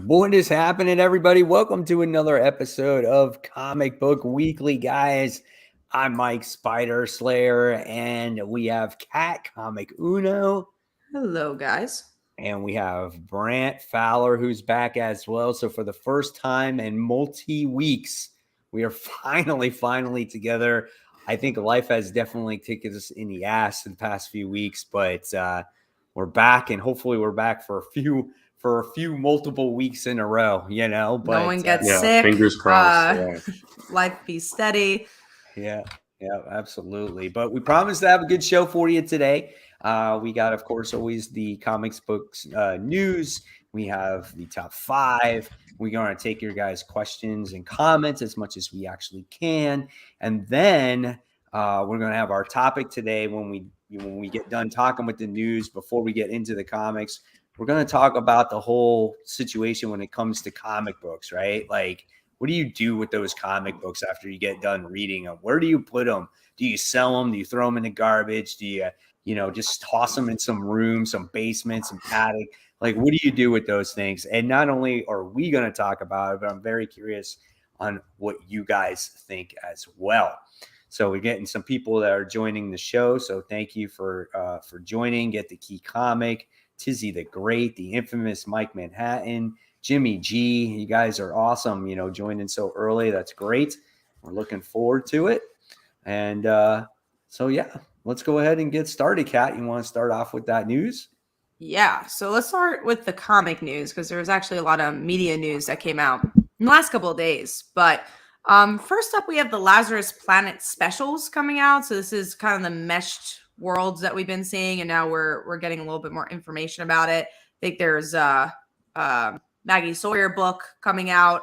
What is happening, everybody? Welcome to another episode of Comic Book Weekly, guys. I'm Mike Spider Slayer, and we have Cat Comic Uno, Hello, guys. and we have Brant Fowler, who's back as well. So for the first time in multi-weeks, we are finally together. I think life has definitely taken us in the ass in the past few weeks, but we're back, and hopefully we're back for a few multiple weeks in a row, No but one gets Yeah, sick. fingers crossed. Yeah. Life be steady. yeah, absolutely. But we promised to have a good show for you today. We got, of course, always the comics books news. We have the top 5. We're going to take your guys' questions and comments as much as we actually can. And then we're going to have our topic today when we get done talking with the news before we get into the comics. We're going to talk about the whole situation when it comes to comic books, right? Like, what do you do with those comic books after you get done reading them? Where do you put them? Do you sell them? Do you throw them in the garbage? Do you, just toss them in some room, some basement, some attic? Like, what do you do with those things? And not only are we going to talk about it, but I'm very curious on what you guys think as well. So we're getting some people that are joining the show. So thank you for joining. Get the Key Comic, Tizzy the Great, the infamous Mike Manhattan, Jimmy G. You guys are awesome, joining so early. That's great. We're looking forward to it. And so, yeah, let's go ahead and get started. Kat, you want to start off with that news? Yeah, so let's start with the comic news because there was actually a lot of media news that came out in the last couple of days. But first up, we have the Lazarus Planet specials coming out. So this is kind of the meshed worlds that we've been seeing, and now we're getting a little bit more information about it. I think there's Maggie Sawyer book coming out.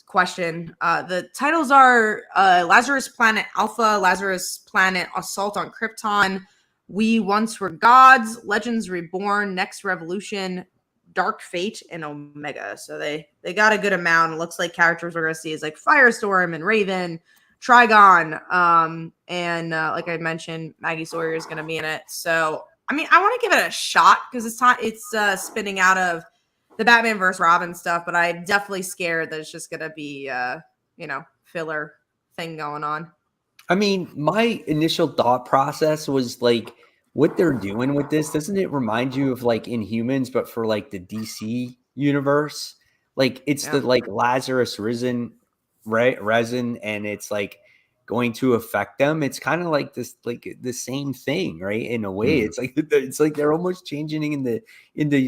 Question. The titles are Lazarus Planet Alpha, Lazarus Planet Assault on Krypton, We Once Were Gods, Legends Reborn, Next Revolution, Dark Fate, and Omega. So they got a good amount. It looks like characters we're going to see is like Firestorm and Raven, Trigon, and like I mentioned, Maggie Sawyer is going to be in it. So I mean, I want to give it a shot because it's spinning out of the Batman vs. Robin stuff, but I'm definitely scared that it's just going to be, filler thing going on. I mean, my initial thought process was like, what they're doing with this, doesn't it remind you of like Inhumans, but for like the DC universe? Like it's the like Lazarus Resin, and it's like going to affect them. It's kind of like this, like the same thing, right? In a way, it's like they're almost changing into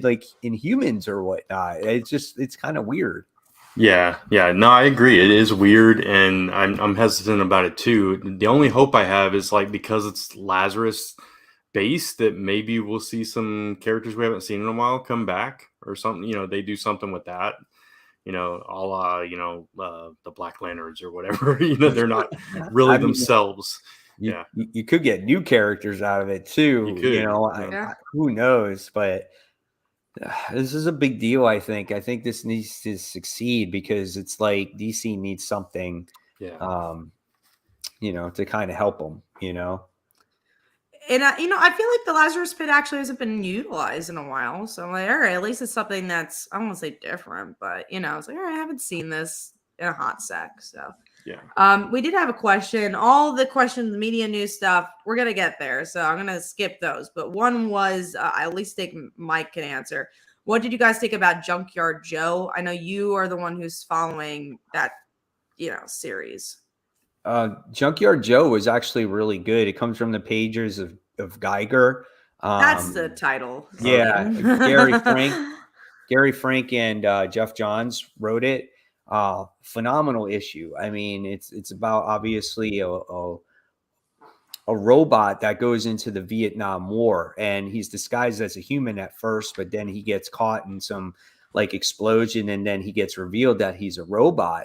like Inhumans or whatnot. It's kind of weird. Yeah. No, I agree. It is weird, and I'm hesitant about it too. The only hope I have is like because it's Lazarus based that maybe we'll see some characters we haven't seen in a while come back or something. They do something with that. A la, the Black Lanterns or whatever. They're not really themselves. You could get new characters out of it too. Who knows? But this is a big deal. I think this needs to succeed because it's like DC needs something, to kind of help them. And I feel like the Lazarus Pit actually hasn't been utilized in a while. So I'm like, all right, at least it's something that's, I don't want to say different, but it's like, all right, I haven't seen this in a hot sec. So we did have a question. All the questions, media news stuff, we're gonna get there. So I'm gonna skip those. But one was, I at least think Mike can answer. What did you guys think about Junkyard Joe? I know you are the one who's following that, series. Junkyard Joe was actually really good. It comes from the pages of Geiger. That's the title. Yeah, Gary Frank and Jeff Johns wrote it. Phenomenal issue. I mean, it's about obviously a robot that goes into the Vietnam War, and he's disguised as a human at first, but then he gets caught in some like explosion, and then he gets revealed that he's a robot.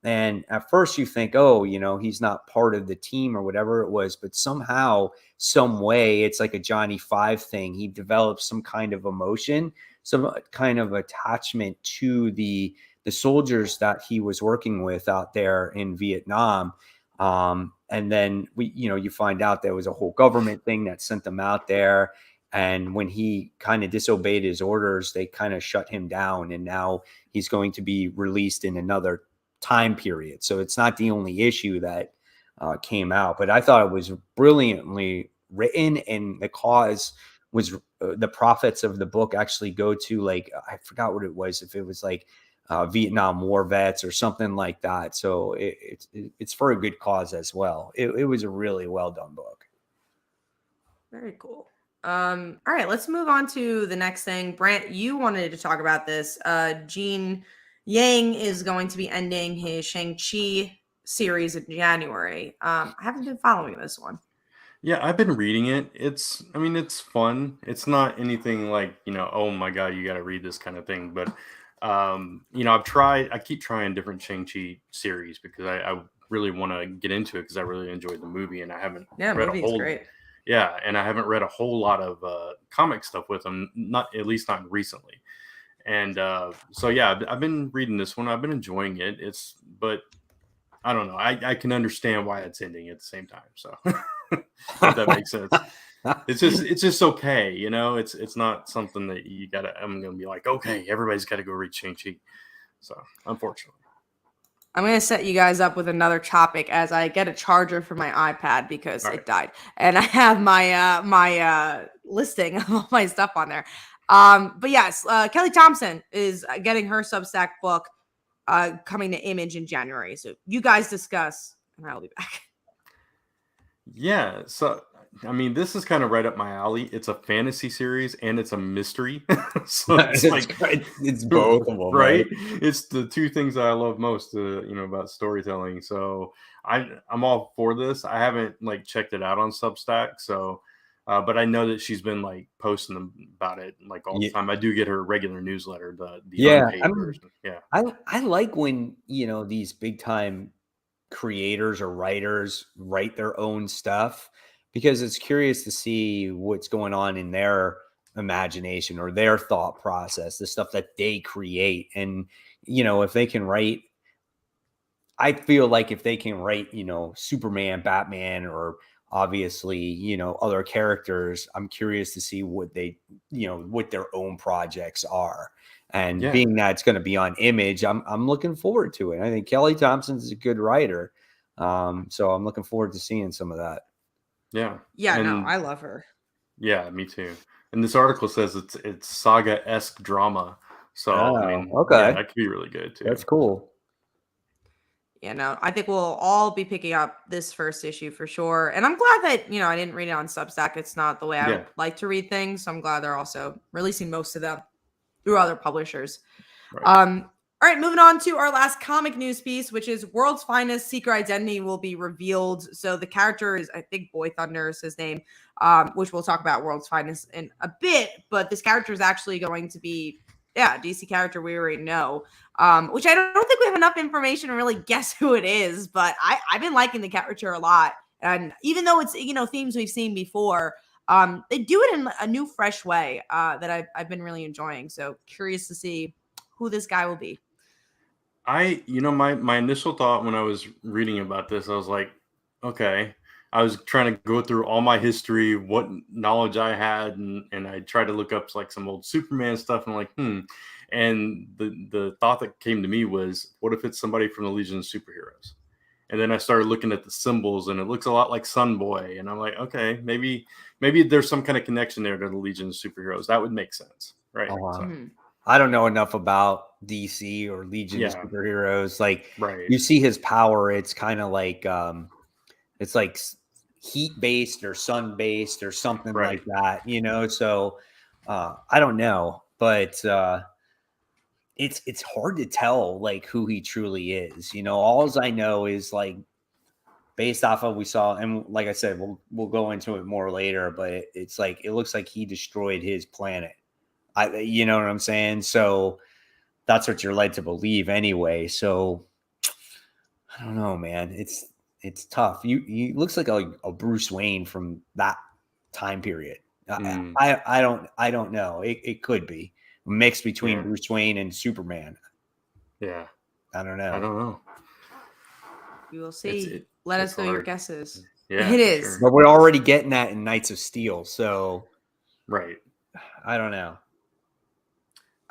And at first you think, oh, he's not part of the team or whatever it was, but somehow, some way, it's like a Johnny Five thing. He develops some kind of emotion, some kind of attachment to the soldiers that he was working with out there in Vietnam. And then you find out there was a whole government thing that sent them out there. And when he kind of disobeyed his orders, they kind of shut him down. And now he's going to be released in another time period. So it's not the only issue that came out. But I thought it was brilliantly written, and the cause was the profits of the book actually go to, like, I forgot what it was, if it was like Vietnam War vets or something like that. So it's for a good cause as well. It was a really well done book. Very cool. All right, let's move on to the next thing. Brant, you wanted to talk about this. Gene Yang is going to be ending his Shang-Chi series in January. I haven't been following this one. Yeah, I've been reading it. I mean, it's fun. It's not anything like, oh my God, you got to read this kind of thing. But, I keep trying different Shang-Chi series because I really want to get into it because I really enjoyed the movie, and I haven't read movie is great. Yeah, and I haven't read a whole lot of comic stuff with them, at least not recently. And so yeah, I've been reading this one. I've been enjoying it. But I don't know. I can understand why it's ending at the same time. So if that makes sense. It's just okay, It's not something that I'm gonna be like, okay, everybody's got to go read Shang-Chi. So unfortunately. I'm going to set you guys up with another topic as I get a charger for my iPad because it died. And I have my listing of all my stuff on there. But yes, Kelly Thompson is getting her Substack book coming to Image in January. So you guys discuss, and I'll be back. Yeah, so I mean, this is kind of right up my alley. It's a fantasy series and it's a mystery. So it's it's both of them, right? It's the two things that I love most, about storytelling. So I'm all for this. I haven't checked it out on Substack, so but I know that she's been posting about it all the time. I do get her regular newsletter, the unpaid version. Yeah, I like when these big time creators or writers write their own stuff, because it's curious to see what's going on in their imagination or their thought process, the stuff that they create. And if they can write, I feel like if they can write Superman, Batman, or obviously other characters, I'm curious to see what they what their own projects are. And being that it's going to be on Image, I'm looking forward to it. I think Kelly Thompson's a good writer. So I'm looking forward to seeing some of that. Yeah. Yeah, no, I love her. Yeah, me too. And this article says it's saga-esque drama. So I mean, okay, that could be really good too. That's cool. Yeah, no, I think we'll all be picking up this first issue for sure. And I'm glad that, I didn't read it on Substack. It's not the way I would like to read things. So I'm glad they're also releasing most of them through other publishers. Right. All right, moving on to our last comic news piece, which is World's Finest Secret Identity will be revealed. So the character is, I think, Boy Thunder is his name, which we'll talk about World's Finest in a bit. But this character is actually going to be, DC character we already know, which I don't think we have enough information to really guess who it is. But I've been liking the character a lot. And even though it's, themes we've seen before, they do it in a new, fresh way that I've been really enjoying. So curious to see who this guy will be. My initial thought when I was reading about this, I was like, okay. I was trying to go through all my history, what knowledge I had, and I tried to look up some old Superman stuff, and I'm like, And the thought that came to me was, what if it's somebody from the Legion of Superheroes? And then I started looking at the symbols, and it looks a lot like Sun Boy, and I'm like, okay, maybe there's some kind of connection there to the Legion of Superheroes. That would make sense, right? I don't know enough about DC or Legion of Superheroes. You see his power, it's kind of like it's like heat based or sun based or something like that, So I don't know, but it's hard to tell who he truly is. All I know is based off of we saw, and like I said, we'll go into it more later, but it's it looks like he destroyed his planet. You know what I'm saying? So that's what you're led to believe anyway. So I don't know, man. It's tough. He looks like a Bruce Wayne from that time period. I don't know. It could be a mix between Bruce Wayne and Superman. Yeah. I don't know. We will see. Let us know your guesses. Yeah, it is. But we're already getting that in Knights of Steel. So Right. I don't know.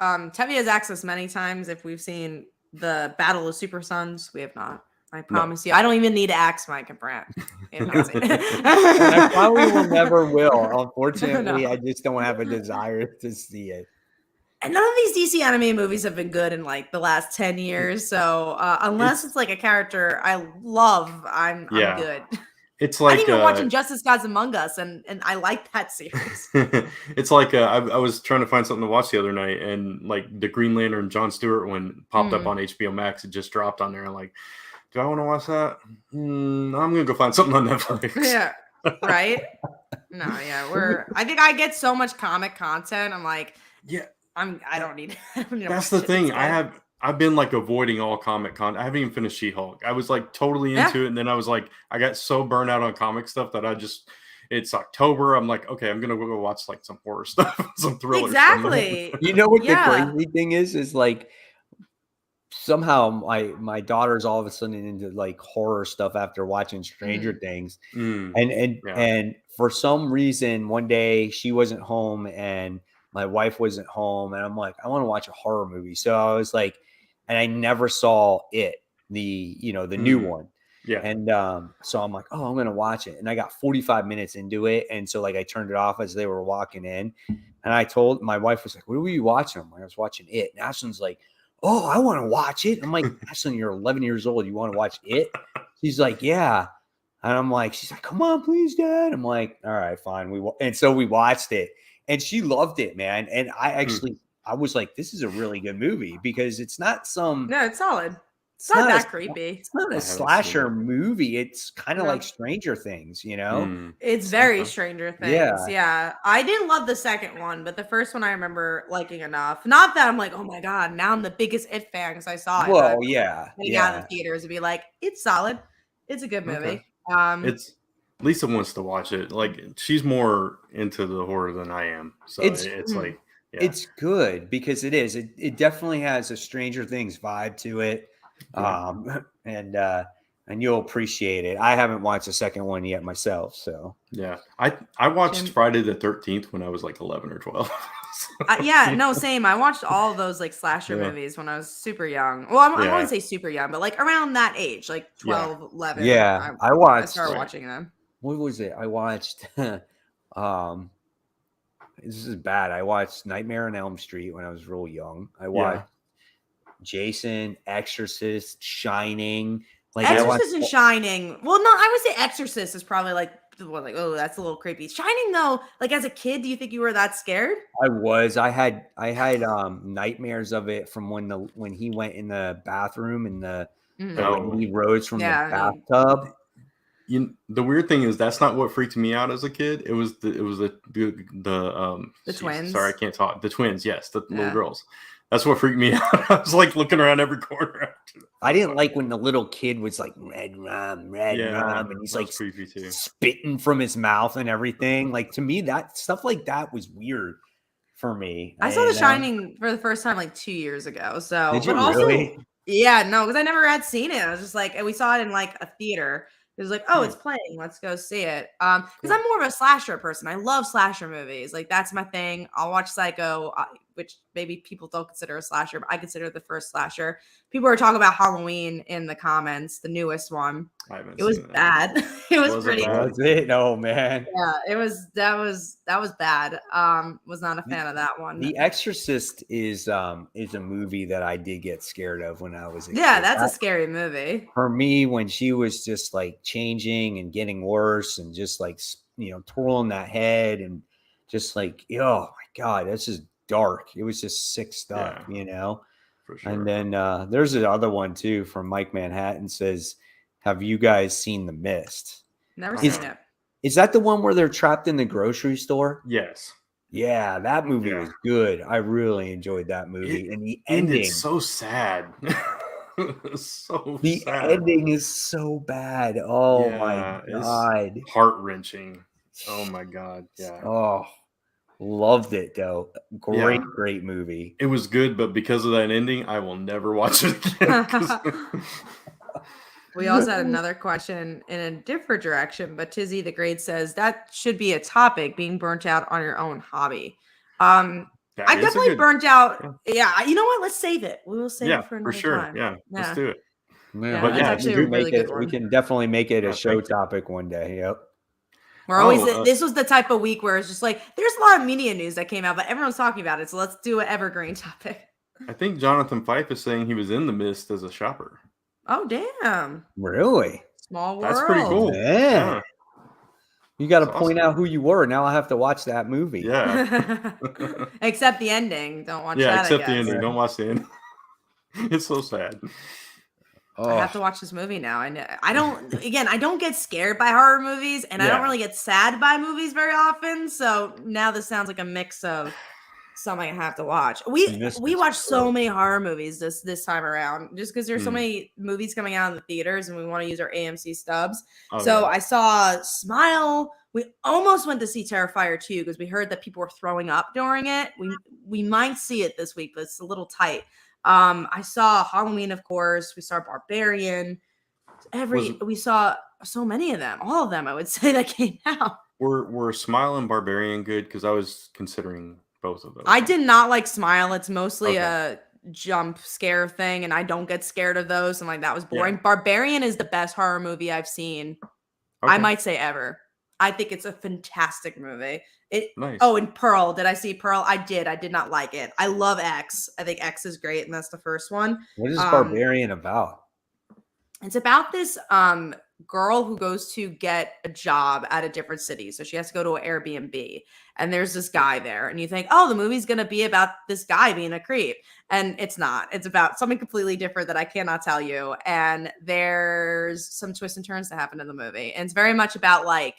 Tevi has asked us many times if we've seen the Battle of Super Sons. We have not. I promise you. I don't even need to ask Mike and Brant. We have not seen it. And I probably will never will. Unfortunately, No. I just don't have a desire to see it. And none of these DC animated movies have been good in like the last 10 years. So unless it's like a character I love, I'm good. It's I like didn't even watch Injustice Gods Among Us, and I like that series. it's like I was trying to find something to watch the other night, and like the Green Lantern John Stewart one popped up on HBO Max. It just dropped on there, and like, do I want to watch that? I'm gonna go find something on Netflix. Yeah, right. No, yeah, I think I get so much comic content. I'm like, yeah, I don't need. That's the thing. I've been like avoiding all comic content. I haven't even finished She-Hulk. I was like totally into it, and then I was like, I got so burned out on comic stuff that it's October. I'm like, okay, I'm gonna go watch like some horror stuff, some thrillers. Exactly. You know what the crazy thing is like somehow my daughter's all of a sudden into like horror stuff after watching Stranger Things, and for some reason one day she wasn't home and my wife wasn't home, and I'm like, I want to watch a horror movie. So I was like, and I never saw it, the new one. Yeah. And so I'm like, oh, I'm gonna watch it. And I got 45 minutes into it. And so like I turned it off as they were walking in. And I told my wife was like, what were you watching? I was watching it. And Ashlyn's like, oh, I want to watch it. I'm like, Ashlyn, you're 11 years old. You want to watch it? She's like, yeah. And I'm like, she's like, come on, please, Dad. I'm like, all right, fine. And so we watched it. And she loved it, man. And I was like, this is a really good movie because it's not some. No, it's solid. It's not that creepy. It's not a slasher movie. It's kind of like Stranger Things, you know? It's very Stranger Things. Yeah. I didn't love the second one, but the first one I remember liking enough. Not that I'm like, oh my God, now I'm the biggest It fan because I saw it. Well, yeah. Getting out of the theaters and be like, it's solid. It's a good movie. It's Lisa wants to watch it. Like she's more into the horror than I am. So it's like it's good because it is. It definitely has a Stranger Things vibe to it. And you'll appreciate it. I haven't watched the second one yet myself, so yeah. I watched Friday the 13th when I was like 11 or 12. Same. I watched all of those like slasher movies when I was super young. Well, I wouldn't say super young, but like around that age, like 12, 11. Yeah, I started watching them. What was it? I watched this is bad. I watched Nightmare on Elm Street when I was real young. I watched Jason, Exorcist, Shining. Like Exorcist and Shining. Well, no, I would say Exorcist is probably like oh, that's a little creepy. Shining though, like as a kid, do you think you were that scared? I was. I had nightmares of it from when he went in the bathroom and when he rose from the bathtub. The weird thing is that's not what freaked me out as a kid. It was the twins. Sorry, I can't talk. The twins, yes, the little girls. That's what freaked me out. I was like looking around every corner. I didn't like when the little kid was like red rum, and he's like creepy too. Spitting from his mouth and everything. Like to me, that stuff like that was weird for me. I saw The Shining for the first time like 2 years ago. So, did you really? Yeah, no, because I never had seen it. I was just like, and we saw it in like a theater. It was like, oh, it's playing. Let's go see it. Because I'm more of a slasher person. I love slasher movies. Like that's my thing. I'll watch Psycho, which maybe people don't consider a slasher, but I consider it the first slasher. People are talking about Halloween in the comments, the newest one. It was bad. It was pretty. Was it? Oh man. Yeah, it was. That was bad. Was not a fan of that one. The Exorcist is a movie that I did get scared of when I was a kid. That's a scary movie. For me, when she was just like changing and getting worse and just like twirling that head and just like, oh my God, this is dark. It was just sick stuff, For sure. And then there's another one too from Mike Manhattan says, have you guys seen The Mist? Never seen it. Is that the one where they're trapped in the grocery store? Yes. Yeah, that movie was good. I really enjoyed that movie. And the ending is so sad. The ending is so bad. Oh my God. Heart-wrenching. Oh my God. Yeah. Oh, loved it though. Great movie. It was good, but because of that ending, I will never watch it again. We also had another question in a different direction, but Tizzy the Great says that should be a topic, being burnt out on your own hobby. I That is a definitely good. burnt out. Yeah, you know what? Let's save it. We will save Yeah, it for for another sure. time. Yeah, let's do it. Yeah, But that's yeah, actually we a can really make good it. We one. can definitely make it a show thank you. topic one day. Yep. We're always Oh, this was the type of week where it's just like there's a lot of media news that came out, but everyone's talking about it. So let's do an evergreen topic. I think Jonathan Fife is saying he was in The Mist as a shopper. Oh damn! Really? Small world. That's pretty cool. Man. Yeah, You got to That's point awesome. out who you were. Now I have to watch that movie. yeah, Except the ending. Don't watch yeah. that. Except I the guess. ending. Don't watch the ending. It's so sad. I have to watch this movie now. I don't. Again, I don't get scared by horror movies, and I don't Yeah. really get sad by movies very often. So now this sounds like a mix of something I have to watch. We watched so many horror movies this time around, just because there's so many movies coming out in the theaters, and we want to use our AMC stubs. Oh, So yeah. I saw Smile. We almost went to see Terrifier 2 because we heard that people were throwing up during it. We might see it this week, but it's a little tight. I saw Halloween, of course. We saw Barbarian. We saw so many of them, all of them, I would say, that came out. Were Smile and Barbarian good? Because I was considering both of those. I did not like Smile. It's mostly a jump scare thing, and I don't get scared of those. And like that was boring. Yeah. Barbarian is the best horror movie I've seen. Okay. I might say ever. I think it's a fantastic movie. Nice. Oh, and Pearl. Did I see Pearl? I did. I did not like it. I love X. I think X is great, and that's the first one. What is Barbarian about? It's about this girl who goes to get a job at a different city. So she has to go to an Airbnb. And there's this guy there. And you think, oh, the movie's going to be about this guy being a creep. And it's not. It's about something completely different that I cannot tell you. And there's some twists and turns that happen in the movie. And it's very much about like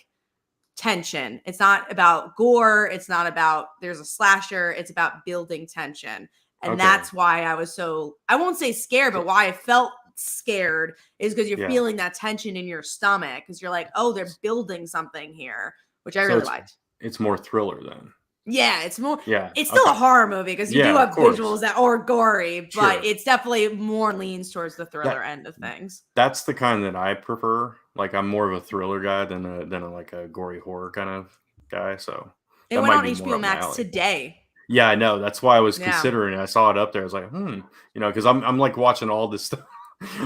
tension. It's not about gore. It's not about there's a slasher. It's about building tension. And that's why I was so, I won't say scared, but why I felt scared is because you're feeling that tension in your stomach because you're like, oh, they're building something here, which I really liked. It's more thriller then. Yeah, it's more. Yeah, it's still a horror movie because you do have visuals that are gory, but it's definitely more leans towards the thriller end of things. That's the kind that I prefer. Like I'm more of a thriller guy than a gory horror kind of guy. So it went on HBO Max today. Yeah, I know. That's why I was considering it. I saw it up there. I was like, because I'm like watching all this stuff,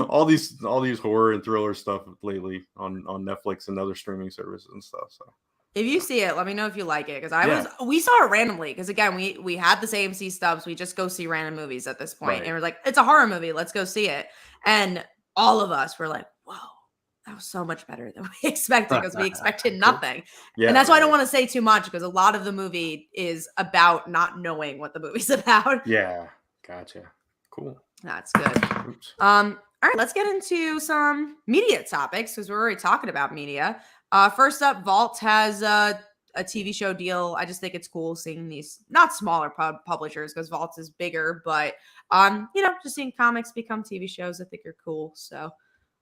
all these horror and thriller stuff lately on Netflix and other streaming services and stuff. So if you see it, let me know if you like it because we saw it randomly because again we had the AMC stubs. We just go see random movies at this point, and we're like, it's a horror movie. Let's go see it. And all of us were like, whoa. That was so much better than we expected because we expected nothing. And that's why I don't want to say too much because a lot of the movie is about not knowing what the movie's about. Yeah. Gotcha. Cool. That's good. Oops. All right, let's get into some media topics because we're already talking about media. First up, Vault has a TV show deal. I just think it's cool seeing these not smaller publishers because Vault is bigger, but just seeing comics become TV shows, I think are cool. So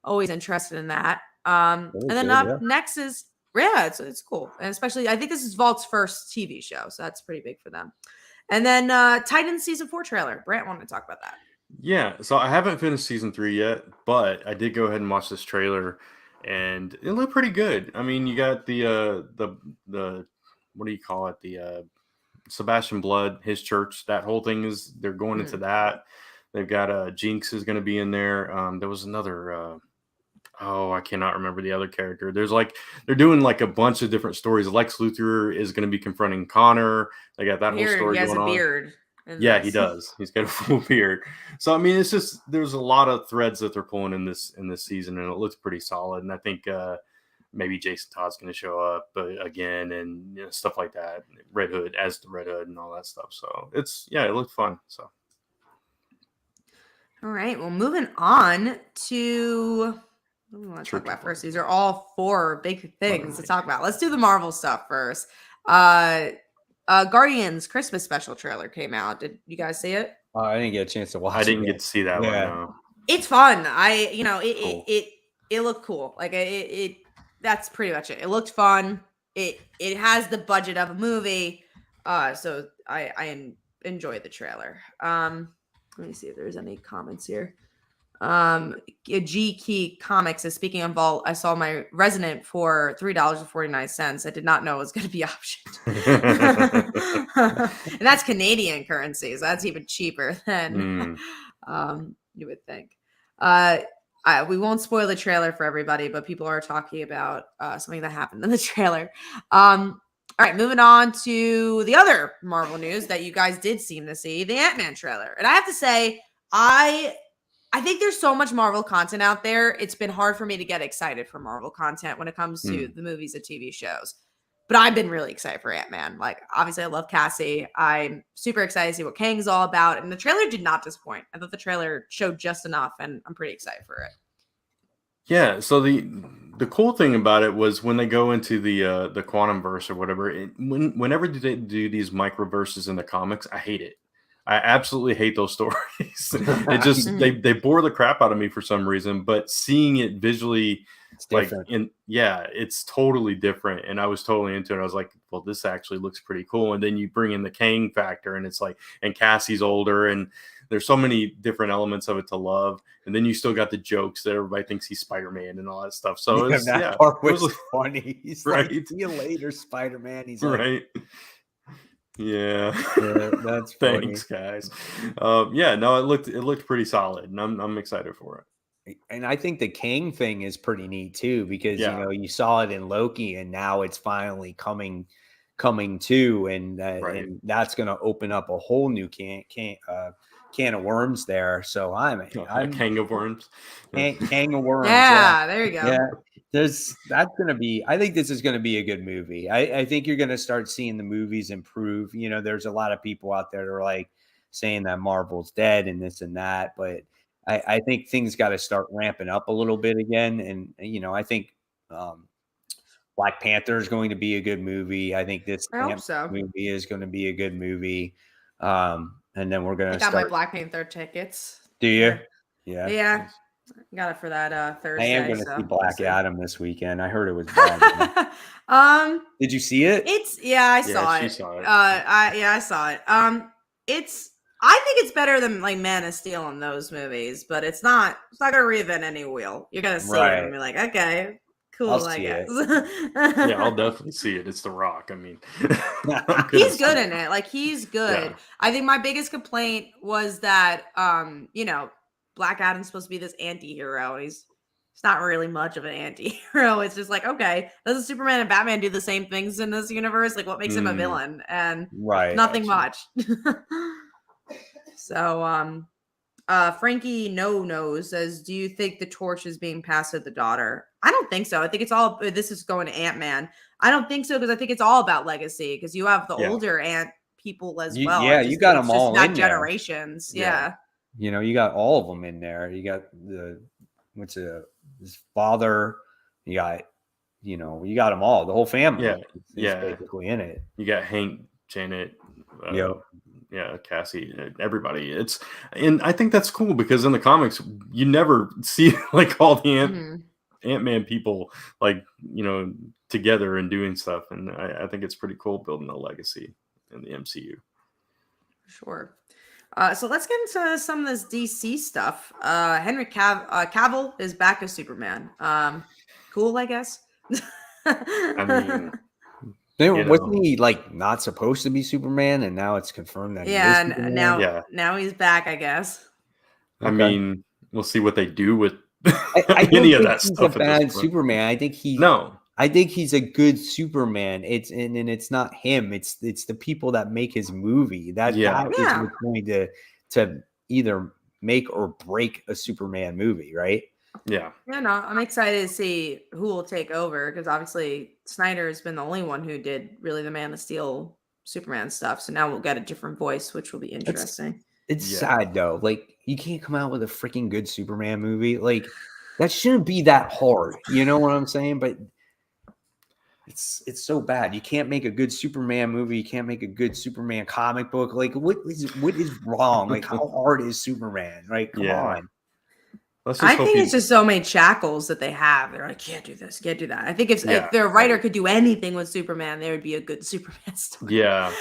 always interested in that. And then next is it's cool. And especially I think this is Vault's first TV show, so that's pretty big for them. And then Titans season 4 trailer. Brant wanted to talk about that. Yeah, so I haven't finished season 3 yet, but I did go ahead and watch this trailer and it looked pretty good. I mean, you got the what do you call it? The Sebastian Blood, his church, that whole thing is they're going into that. They've got Jinx is going to be in there. There was another I cannot remember the other character. They're doing like a bunch of different stories. Lex Luthor is going to be confronting Connor. They got that whole story going on. He has a beard. Yeah, he does. He's got a full beard. So I mean, it's just there's a lot of threads that they're pulling in this season, and it looks pretty solid. And I think maybe Jason Todd's going to show up again, and stuff like that. Red Hood as the Red Hood and all that stuff. So it looked fun. So. All right. Well, moving on to. What do we want to talk about first? These are all 4 big things to talk about. Let's do the Marvel stuff first. Guardians Christmas special trailer came out. Did you guys see it? I didn't get a chance to watch it. I didn't get to see that one. No. It's fun. It looked cool. Like it that's pretty much it. It looked fun. It has the budget of a movie. So I enjoyed the trailer. Let me see if there's any comments here. G Key Comics is speaking on Vault. I saw my Resonant for $3.49. I did not know it was going to be optioned. And that's Canadian currency, so that's even cheaper than you would think. We won't spoil the trailer for everybody, but people are talking about something that happened in the trailer. All right, moving on to the other Marvel news that you guys did seem to see, the Ant-Man trailer. And I have to say, I think there's so much Marvel content out there. It's been hard for me to get excited for Marvel content when it comes to the movies and TV shows. But I've been really excited for Ant-Man. Like, obviously, I love Cassie. I'm super excited to see what Kang's all about. And the trailer did not disappoint. I thought the trailer showed just enough, and I'm pretty excited for it. Yeah, so the cool thing about it was when they go into the quantum verse or whatever, whenever they do these microverses in the comics, I hate it. I absolutely hate those stories. It just they bore the crap out of me for some reason. But seeing it visually, it's different. It's totally different. And I was totally into it. I was like, well, this actually looks pretty cool. And then you bring in the Kang factor, and it's like, and Cassie's older, and there's so many different elements of it to love. And then you still got the jokes that everybody thinks he's Spider-Man and all that stuff. So that part was funny. He's right. Like, see you later, Spider-Man. He's right. Yeah, that's funny. Thanks, guys. No, it looked pretty solid, and I'm excited for it. And I think the Kang thing is pretty neat too, because you saw it in Loki, and now it's finally coming to, and that's going to open up a whole new can of worms there. So I'm Kang of worms. Kang of worms. Yeah, there you go. Yeah. I think this is going to be a good movie. I think you're going to start seeing the movies improve. There's a lot of people out there that are like saying that Marvel's dead and this and that, but I think things got to start ramping up a little bit again. And, I think Black Panther is going to be a good movie. I think this movie is going to be a good movie. And then we're going to start. I got my Black Panther tickets. Do you? Yeah. Got it for that Thursday. I am going to see Black Adam this weekend. I heard it was bad. Did you see it? I saw it. Saw it. I saw it. I think it's better than like Man of Steel in those movies, but it's not gonna reinvent any wheel. You're gonna see it and be like, okay, cool, I guess. Yeah, I'll definitely see it. It's The Rock. I mean, he's good in it. Like, he's good. Yeah. I think my biggest complaint was that Black Adam's supposed to be this anti-hero, and he's not really much of an anti-hero. It's just like, okay, doesn't Superman and Batman do the same things in this universe? Like, what makes him a villain? And nothing much. So Frankie No says, do you think the torch is being passed to the daughter? I don't think so. I think this is going to Ant-Man. I don't think so, because I think it's all about legacy, because you have the older Ant people as well. Yeah, you got them all in generations. Yeah. You got all of them in there. You got his father. You got, you got them all. The whole family. Yeah, basically in it. You got Hank, Janet. Cassie, everybody. And I think that's cool, because in the comics you never see like all the Ant-Man people like together and doing stuff, and I think it's pretty cool building a legacy in the MCU. Sure. So let's get into some of this DC stuff. Henry Cavill is back as Superman. Cool, I guess. I mean, wasn't he like not supposed to be Superman, and now it's confirmed that he is Superman? Now he's back, I guess. I mean, we'll see what they do with I any of think that he's stuff. A bad Superman. I think he's a good Superman. It's not him. It's the people that make his movie. That is what's going to either make or break a Superman movie, right? Yeah. Yeah, no, I'm excited to see who will take over, because obviously Snyder has been the only one who did really the Man of Steel Superman stuff. So now we'll get a different voice, which will be interesting. It's sad though. Like, you can't come out with a freaking good Superman movie. Like, that shouldn't be that hard. You know what I'm saying? But it's so bad. You can't make a good Superman movie. You can't make a good Superman comic book. Like, what is wrong? Like, how hard is Superman? Right? Come on. let's just I hope think he. it's just so many shackles that they have. They're like, can't do this, can't do that. I think if Yeah, their writer right. could do anything with Superman, there would be a good Superman story. Yeah,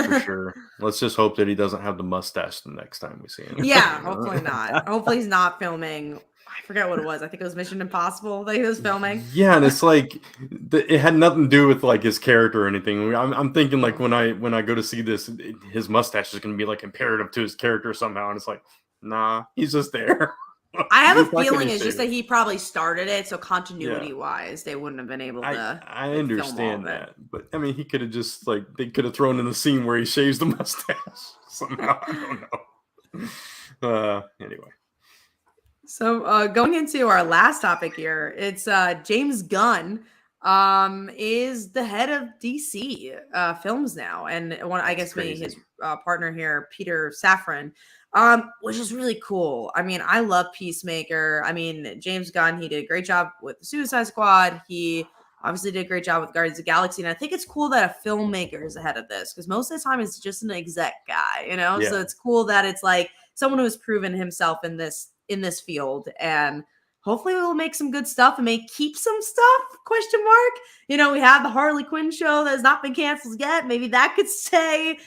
for sure. Let's just hope that he doesn't have the mustache the next time we see him. Yeah, hopefully not. Hopefully he's not filming. I forget what it was. I think it was Mission Impossible that he was filming. Yeah, and it's like it had nothing to do with like his character or anything. I'm thinking like when I go to see this, his mustache is going to be like imperative to his character somehow, and it's like, nah, he's just there. I have a Why can't feeling he it's just shave that it? he probably started it, so Yeah, continuity wise, they wouldn't have been able to I like film all understand of it. that, but I mean, he could have just like they could have thrown in the scene where he shaves the mustache somehow. I don't know. Anyway. So going into our last topic here, it's James Gunn is the head of DC films now, and I That's guess maybe crazy. his partner here, Peter Safran, which is really cool. I mean, I love Peacemaker. I mean, James Gunn, he did a great job with the Suicide Squad. He obviously did a great job with Guardians of the Galaxy, and I think it's cool that a filmmaker is ahead of this because most of the time it's just an exec guy, you know. So Yeah. it's cool that it's like someone who has proven himself in this field, and hopefully we'll make some good stuff and may keep some stuff, question mark. You know, we have the Harley Quinn show that has not been canceled yet. Maybe that could stay.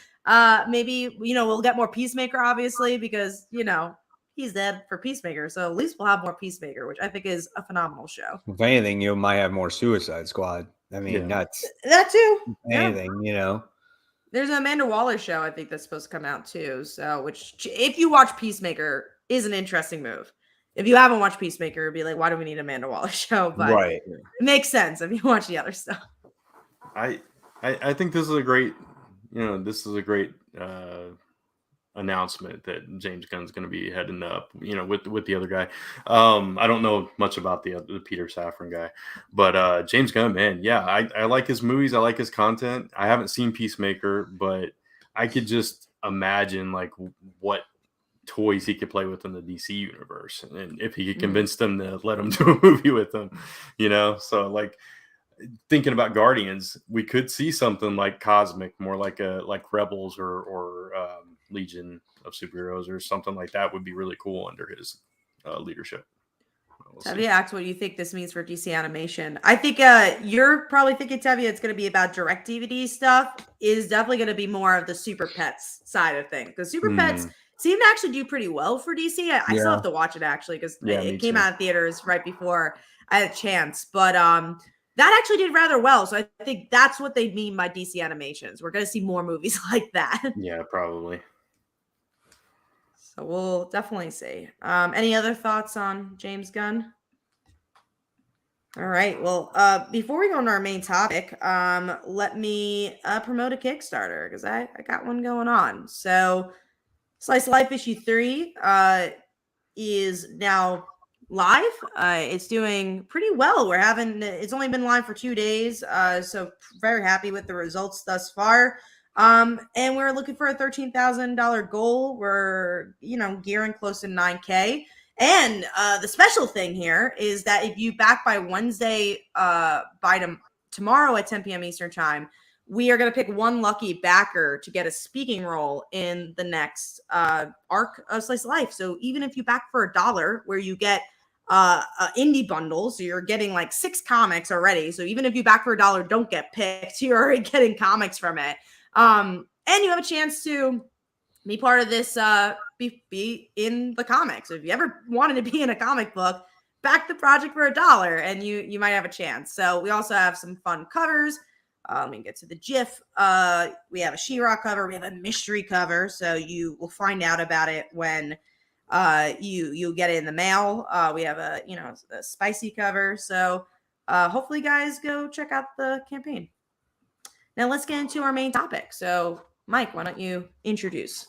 Maybe, you know, we'll get more Peacemaker, obviously, because, you know, he's dead for Peacemaker. So at least we'll have more Peacemaker, which I think is a phenomenal show. If anything, you might have more Suicide Squad. I mean, Yeah. that's That too. Yeah. anything, you know. There's an Amanda Waller show, I think, that's supposed to come out too. So, which, if you watch Peacemaker, is an interesting move. If you haven't watched Peacemaker, it'd be like, why do we need Amanda Waller show? But Right. it makes sense if you watch the other stuff. I think this is a great, announcement that James Gunn's going to be heading up, with the other guy. I don't know much about the Peter Safran guy, but James Gunn, man, yeah, I like his movies. I like his content. I haven't seen Peacemaker, but I could just imagine like what toys he could play with in the DC universe, and if he could convince them to let him do a movie with them, so like thinking about Guardians, we could see something like cosmic, more like Rebels or Legion of Superheroes or something like that would be really cool under his leadership. Tevye asks, what do you think this means for DC animation? I think you're probably thinking, Tevye, it's going to be about direct DVD stuff. Is definitely going to be more of the Super Pets side of things, because Super Pets seem to actually do pretty well for DC. I still have to watch it actually because it came out in theaters right before I had a chance, but that actually did rather well. So I think that's what they mean by DC animations. We're going to see more movies like that. Yeah, probably. So we'll definitely see. Any other thoughts on James Gunn? All right. Well, before we go on to our main topic, let me promote a Kickstarter because I got one going on. So Slice of Life issue 3 is now live. It's doing pretty well. It's only been live for 2 days. So very happy with the results thus far. And we're looking for a $13,000 goal. We're, gearing close to 9K. And the special thing here is that if you back by Wednesday, tomorrow at 10 p.m. Eastern time, we are going to pick one lucky backer to get a speaking role in the next arc of Slice of Life. So even if you back for $1, where you get indie bundle, so you're getting like 6 comics already. So even if you back for $1, don't get picked. You're already getting comics from it. And you have a chance to be part of this, be in the comics. So if you ever wanted to be in a comic book, back the project for $1 and you might have a chance. So we also have some fun covers. Let me get to the GIF. We have a She-Ra cover. We have a mystery cover. So you will find out about it when you get it in the mail. We have a spicy cover. So hopefully guys go check out the campaign. Now let's get into our main topic. So Mike, why don't you introduce?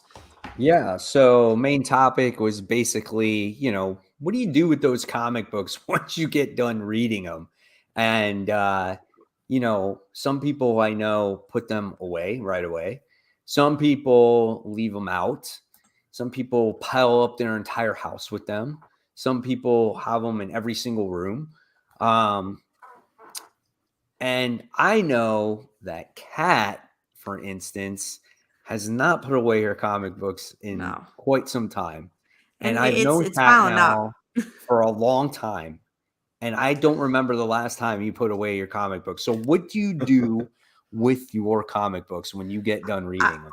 Yeah. So main topic was basically, what do you do with those comic books once you get done reading them? And, some people I know put them away right away. Some people leave them out. Some people pile up their entire house with them. Some people have them in every single room. And I know that Kat, for instance, has not put away her comic books in quite some time. And I've known Kat now for a long time, and I don't remember the last time you put away your comic books. So what do you do with your comic books when you get done reading them?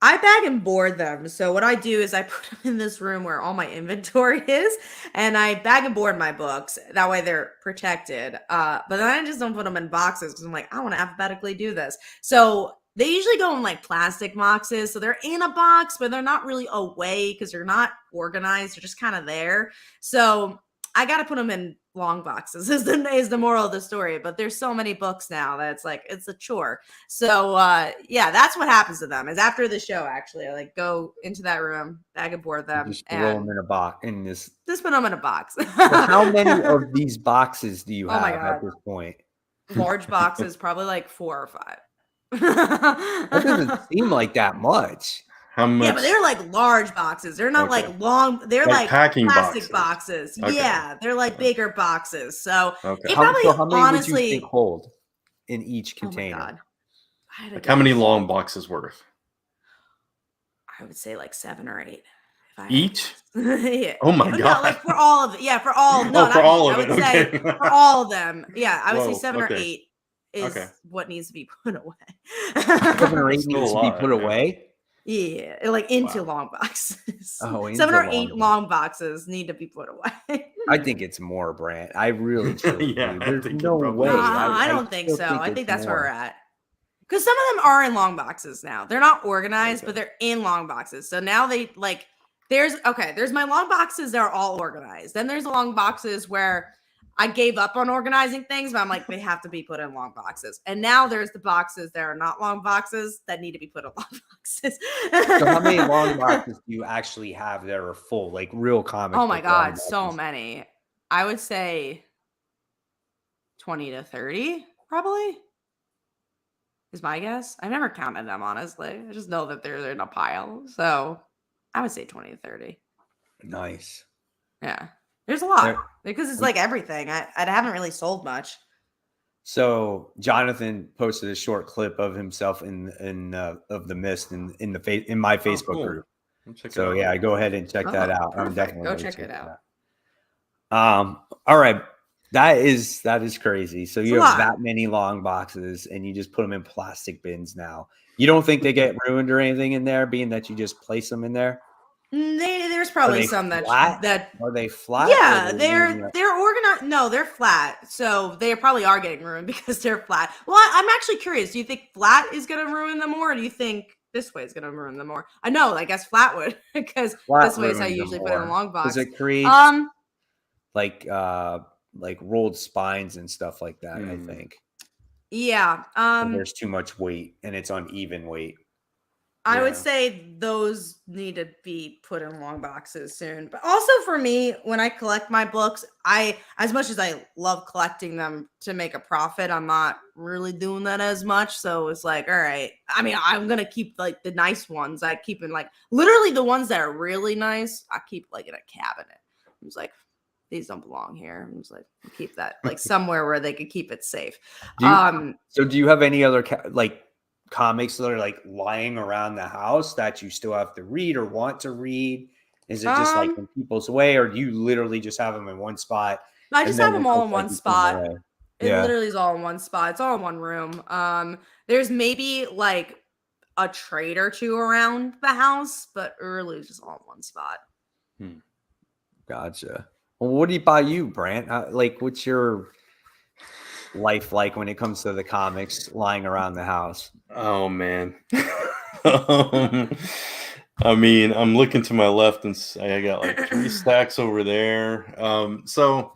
I bag and board them. So what I do is I put them in this room where all my inventory is, and I bag and board my books. That way they're protected. But then I just don't put them in boxes because I'm like, I want to alphabetically do this. So they usually go in like plastic boxes. So they're in a box, but they're not really away because they're not organized. They're just kind of there. So I got to put them in long boxes is the moral of the story. But there's so many books now that it's like, it's a chore. So yeah, that's what happens to them is after the show, actually, I like go into that room, bag and board them, Just throw them in a box in this. just put them in a box. So how many of these boxes do you Oh my have God. at this point? Large boxes, probably like 4 or 5. That doesn't seem like that much. How much? Yeah, but they're like large boxes. They're not Okay. like long. They're like packing plastic boxes. Okay. Yeah, they're like bigger boxes. So Okay. it How probably many would you honestly. think hold in each Oh my container? God. I had to Like how many guess. long boxes worth? I would say like 7 or 8. If I had to Each? guess. Yeah. Oh my No, God. like for all of it. Yeah, for all. No, Oh, for not all each. of I it, would say okay. for all of them. Yeah, I would say Whoa, 7 or okay. 8 is Okay. what needs to be put away. 7 or 8 Still needs a to be lot, put yeah. away. Yeah, like into Wow. long boxes. Oh, 7 or into 8 long long boxes need to be put away. I think it's more, Brant. I really truly Yeah, believe. I There's think it no probably way. is. I don't think still so. I it's think that's where more. we're at. Because some of them are in long boxes now. They're not organized, Okay. but they're in long boxes. So now they like there's my long boxes that are all organized. Then there's the long boxes where I gave up on organizing things, but I'm like, they have to be put in long boxes. And now there's the boxes that are not long boxes that need to be put in long boxes. So how many long boxes do you actually have that are full, like real comic? Oh my book long God, so boxes? many. I would say 20 to 30, probably. Is my guess. I've never counted them, honestly. I just know that they're in a pile. So I would say 20 to 30. Nice. Yeah. There's a lot There- because it's like everything. I haven't really sold much. So Jonathan posted a short clip of himself in of the mist in my Facebook cool. group. I'll check it So out. yeah, go ahead and check that out. I'm Perfect. definitely Go gonna check it out. All right. That is crazy. So It's you a have lot. that many long boxes and you just put them in plastic bins now. You don't think they get ruined or anything in there, being that you just place them in there? There's probably some flat? that Are they flat? yeah, Or are they're organized. No, they're flat. So they probably are getting ruined because they're flat. Well, I'm actually curious. Do you think flat is going to ruin them more, or do you think this way is going to ruin them more? I know, I guess flat would because Flat this way is how you ruins them usually put it in a more, long box. Because it creates like rolled spines and stuff like that. I think Yeah. there's too much weight and it's uneven weight. I would Yeah. say those need to be put in long boxes soon. But also for me, when I collect my books, as much as I love collecting them to make a profit, I'm not really doing that as much. So it's like, all right. I mean, I'm gonna keep like the nice ones. I keep in like literally the ones that are really nice. I keep like in a cabinet. I was like, these don't belong here. I'm just like, keep that like somewhere where they could keep it safe. So do you have any other comics that are like lying around the house that you still have to read or want to read? Is it just like in people's way, or do you literally just have them in one spot? I just have them all in one spot. It Yeah. literally is all in one spot. It's all in one room. There's maybe like a trade or two around the house, but really just all in one spot. Gotcha. Well, what about you, Brant? Like, what's your life like when it comes to the comics lying around the house? Oh man. I mean, I'm looking to my left and I got like 3 stacks over there. So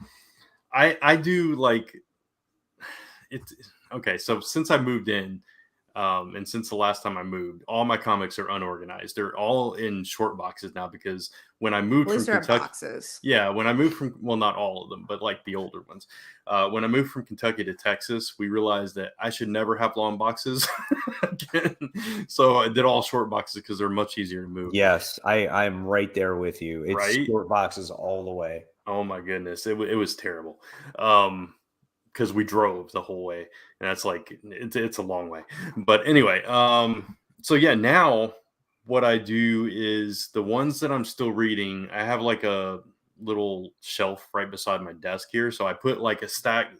I do like it's okay. So since I moved in, and since the last time I moved, all my comics are unorganized. They're all in short boxes now because when I moved from Kentucky, boxes. yeah, when I moved from, well, not all of them, but like the older ones. When I moved from Kentucky to Texas, we realized that I should never have long boxes again. So I did all short boxes because they're much easier to move. Yes, I'm right there with you. It's Right? short boxes all the way. Oh my goodness, it was terrible. Because we drove the whole way, and that's like it's a long way. But anyway, so yeah, now what I do is the ones that I'm still reading, I have like a little shelf right beside my desk here. So I put like a stack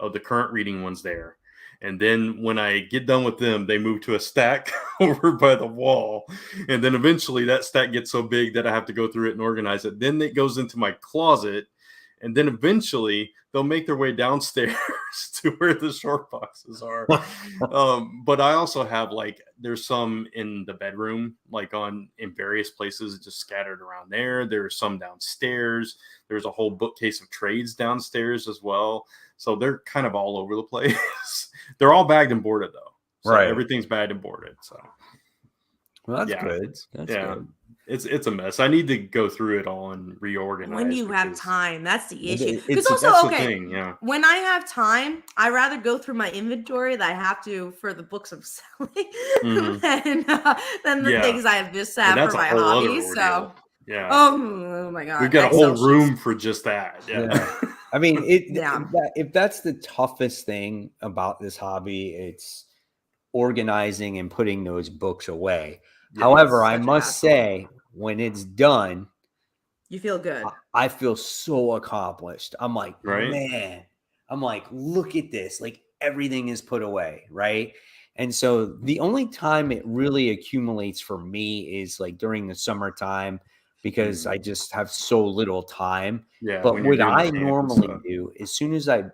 of the current reading ones there. And then when I get done with them, they move to a stack over by the wall. And then eventually that stack gets so big that I have to go through it and organize it. Then it goes into my closet. And then eventually they'll make their way downstairs to where the short boxes are. But I also have like, there's some in the bedroom, like in various places, just scattered around there. There's some downstairs. There's a whole bookcase of trades downstairs as well. So they're kind of all over the place. They're all bagged and boarded though. So Right. everything's bagged and boarded. So well, that's yeah. good. That's good. It's a mess. I need to go through it all and reorganize. When do you have time? That's the issue. Because that's also, the okay, thing, yeah. when I have time, I rather go through my inventory that I have to for the books I'm selling than the things I have just have for my hobby. So yeah. Oh my god. We've got a whole room for just that. Yeah. I mean, if that's the toughest thing about this hobby, it's organizing and putting those books away. Yes. However, I must say, when it's done, you feel good. I feel so accomplished. I'm like, right? Man, I'm like, look at this. Like everything is put away, right? And so the only time it really accumulates for me is like during the summertime, because I just have so little time. Yeah. But what I normally do, as soon as I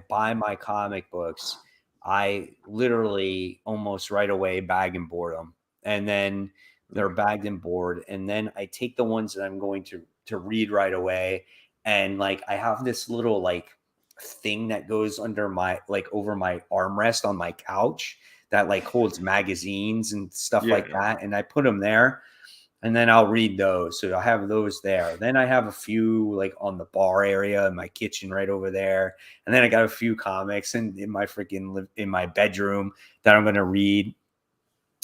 buy my comic books, I literally almost right away bag and board them. And then they're bagged and board. And then I take the ones that I'm going to read right away. And like, I have this little like thing that goes under my, like over my armrest on my couch that like holds magazines and stuff like that. And I put them there. And then I'll read those. So I have those there. Then I have a few like on the bar area in my kitchen right over there. And then I got a few comics in my freaking in my bedroom that I'm going to read.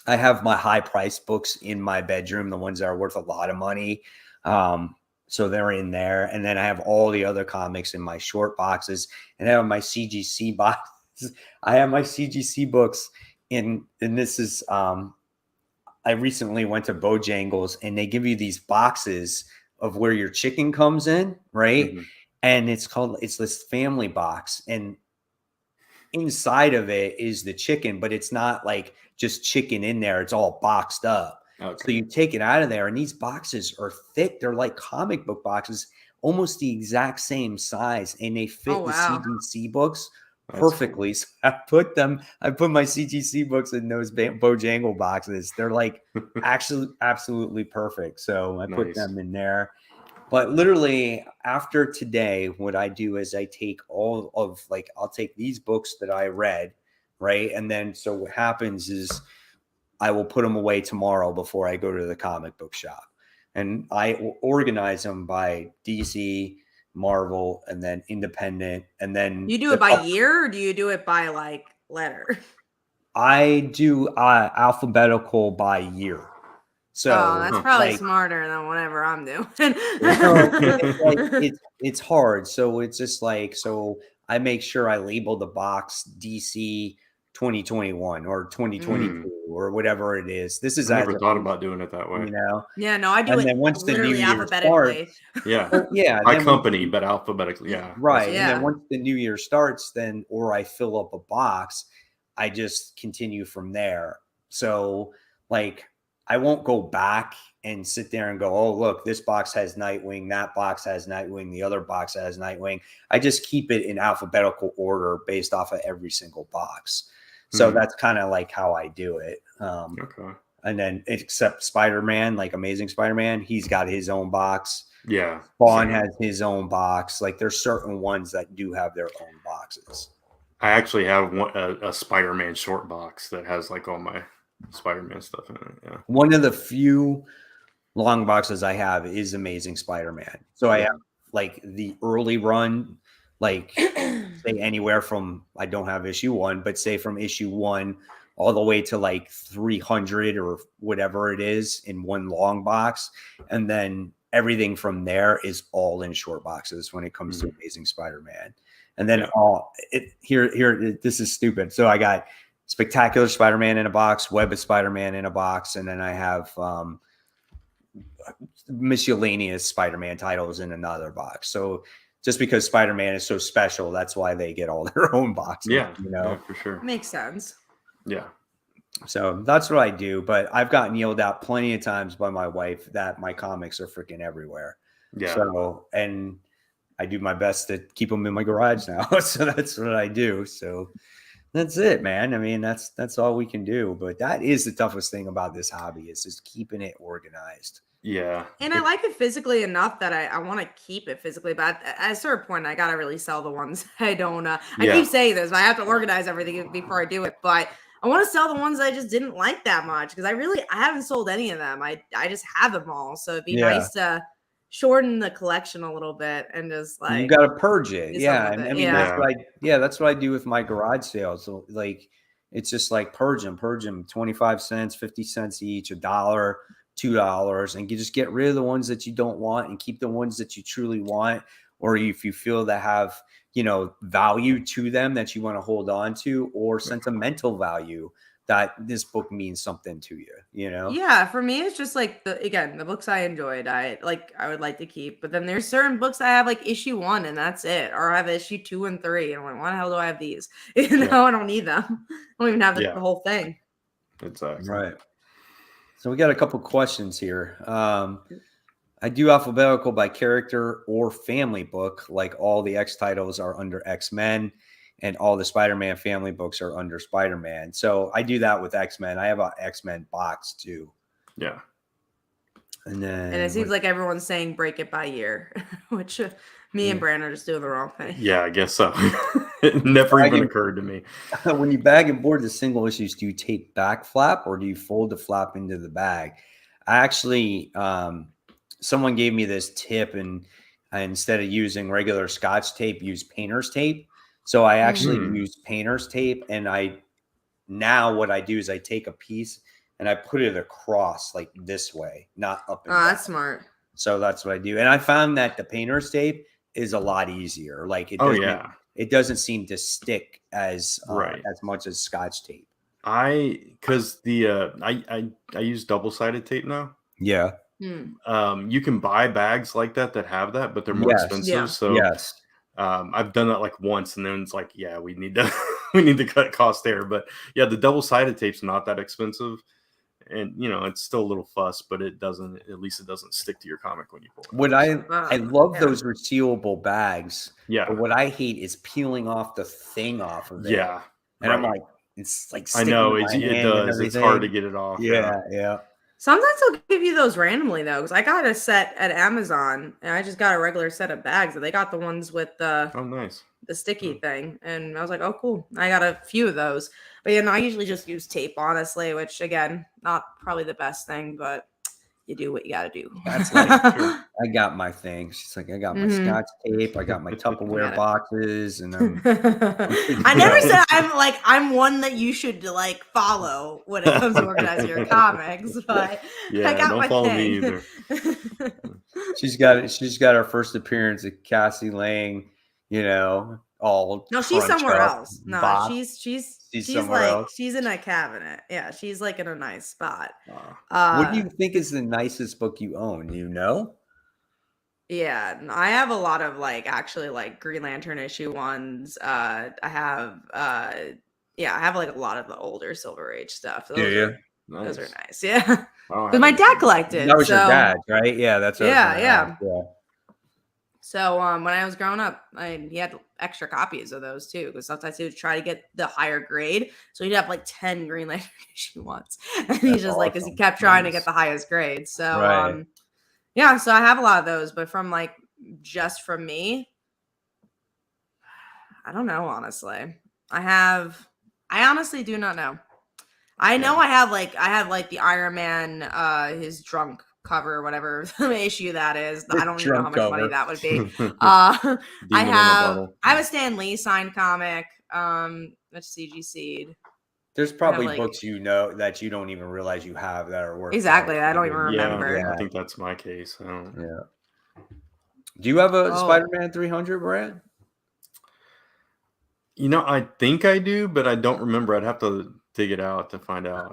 I have my high price books in my bedroom, the ones that are worth a lot of money. So they're in there. And then I have all the other comics in my short boxes, and I have my CGC boxes. I have my CGC books and this is, I recently went to Bojangles and they give you these boxes of where your chicken comes in, right? Mm-hmm. And it's this family box, and inside of it is the chicken, but it's not like just chicken in there. It's all boxed up. Okay. So you take it out of there, and these boxes are thick. They're like comic book boxes, almost the exact same size, and they fit the CGC books perfectly. Cool. So I put my CGC books in those Bojangle boxes. They're like actually absolutely perfect. So I put them in there. But literally after today, what I do is I take I'll take these books that I read, right? And then so what happens is I will put them away tomorrow before I go to the comic book shop. And I organize them by DC, Marvel, and then independent. And then you do it by year, or do you do it by like letter? I do alphabetical by year. So that's probably smarter than whatever I'm doing. It's hard. So it's just like, so I make sure I label the box DC 2021 or 2022 or whatever it is. This is I never thought about doing it that way. You know? Yeah, no, I do it once literally the alphabetically. By company, but alphabetically. Yeah. Right. Yeah. And then once the new year starts, or I fill up a box, I just continue from there. So like, I won't go back and sit there and go, oh, look, this box has Nightwing. That box has Nightwing. The other box has Nightwing. I just keep it in alphabetical order based off of every single box. So that's kind of like how I do it. And then except Spider-Man, like Amazing Spider-Man, he's got his own box. Yeah. Spawn has his own box. Like there's certain ones that do have their own boxes. I actually have a Spider-Man short box that has like all my Spider-Man stuff in it. Yeah. One of the few long boxes I have is Amazing Spider-Man. So I have like the early run, like say anywhere from, I don't have issue 1, but say from issue 1 all the way to like 300 or whatever it is in one long box. And then everything from there is all in short boxes when it comes to Amazing Spider-Man. And then here, this is stupid. So I got Spectacular Spider-Man in a box, Web of Spider-Man in a box, and then I have miscellaneous Spider-Man titles in another box. So just because Spider-Man is so special, that's why they get all their own boxes. Yeah, you know, yeah, for sure. Makes sense. Yeah. So that's what I do. But I've gotten yelled at plenty of times by my wife that my comics are freaking everywhere. Yeah. So, and I do my best to keep them in my garage now. So that's what I do. So that's it, man. I mean, that's all we can do. But that is the toughest thing about this hobby is just keeping it organized. Yeah. And I like it physically enough that I want to keep it physically, but at a certain point, I gotta really sell the ones I don't. I keep saying this, but I have to organize everything before I do it. But I want to sell the ones I just didn't like that much because I haven't sold any of them. I just have them all, so it'd be nice to shorten the collection a little bit and just like you got to purge it. Yeah, and I mean yeah. that's what I do with my garage sales. So like it's just like purge them 25 cents, 50 cents each, $1, $2, and you just get rid of the ones that you don't want and keep the ones that you truly want, or if you feel that have, you know, value to them that you want to hold on to, or sentimental value that this book means something to you, you know? Yeah, for me, it's just like the books I enjoyed, I would like to keep, but then there's certain books I have like issue 1 and that's it, or I have issue 2 and 3, and I'm like, why the hell do I have these? You know, I don't need them. I don't even have the whole thing. Exactly. Right. So we got a couple questions here. I do alphabetical by character or family book, like all the X titles are under X-Men and all the Spider-Man family books are under Spider-Man. So I do that with X-Men. I have an X-Men box too. Yeah. And it seems like everyone's saying break it by year, which me and Brandon are just doing the wrong thing. Yeah, I guess so. It never even occurred to me. When you bag and board the single issues, do you tape back flap or do you fold the flap into the bag? I actually, someone gave me this tip, and instead of using regular Scotch tape, use painter's tape. So I actually use painter's tape, and now what I do is I take a piece and I put it across like this way, not up and down. That's smart. So that's what I do. And I found that the painter's tape is a lot easier. Like it doesn't seem to stick as much as Scotch tape. Because I use double-sided tape now. Yeah. You can buy bags like that have that, but they're more expensive. Yeah. So I've done that like once, and then it's like, yeah, we need to cut costs there. But yeah, the double-sided tape's not that expensive, and you know it's still a little fuss, but it doesn't stick to your comic when you pull it. I love those resealable bags. Yeah. But what I hate is peeling off the thing off of it. Yeah. And I'm like, it's like I know it does. And it's hard to get it off. Yeah. Sometimes they'll give you those randomly though, because I got a set at Amazon and I just got a regular set of bags, and they got the ones with the the sticky thing, and I was like, oh cool. I got a few of those, but I usually just use tape, honestly, which again, not probably the best thing, but you do what you got to do. That's like, I got my thing. She's like, I got my Scotch tape, I got my Tupperware boxes, and I never said I'm one that you should like follow when it comes to organizing your comics, but I got don't my follow thing. me either. She's got her first appearance at Cassie Lang, all no, she's somewhere else. No, Bob. she's somewhere like else. she's in a cabinet. Yeah, she's like in a nice spot. What do you think is the nicest book you own? Yeah, I have a lot of actually Green Lantern issue ones. I have like a lot of the older Silver Age stuff. Those are nice. Yeah, because my dad collected. That was your dad, right? Yeah, that's what yeah. So when I was growing up, he had extra copies of those too, because sometimes he would try to get the higher grade. So he'd have like 10 Green Lantern issue ones, and he's just because he kept trying to get the highest grade. So so I have a lot of those, but from just from me, I don't know, honestly. I honestly do not know. I know I have the Iron Man his drunk cover or whatever issue that is. I don't even know how much money that would be. I have a Stan Lee signed comic. That's CG Seed. There's probably books that you don't even realize you have that are worth exactly. I don't even remember. Yeah, I think that's my case. Do you have a Spider-Man 300, Brad? I think I do, but I don't remember. I'd have to dig it out to find out.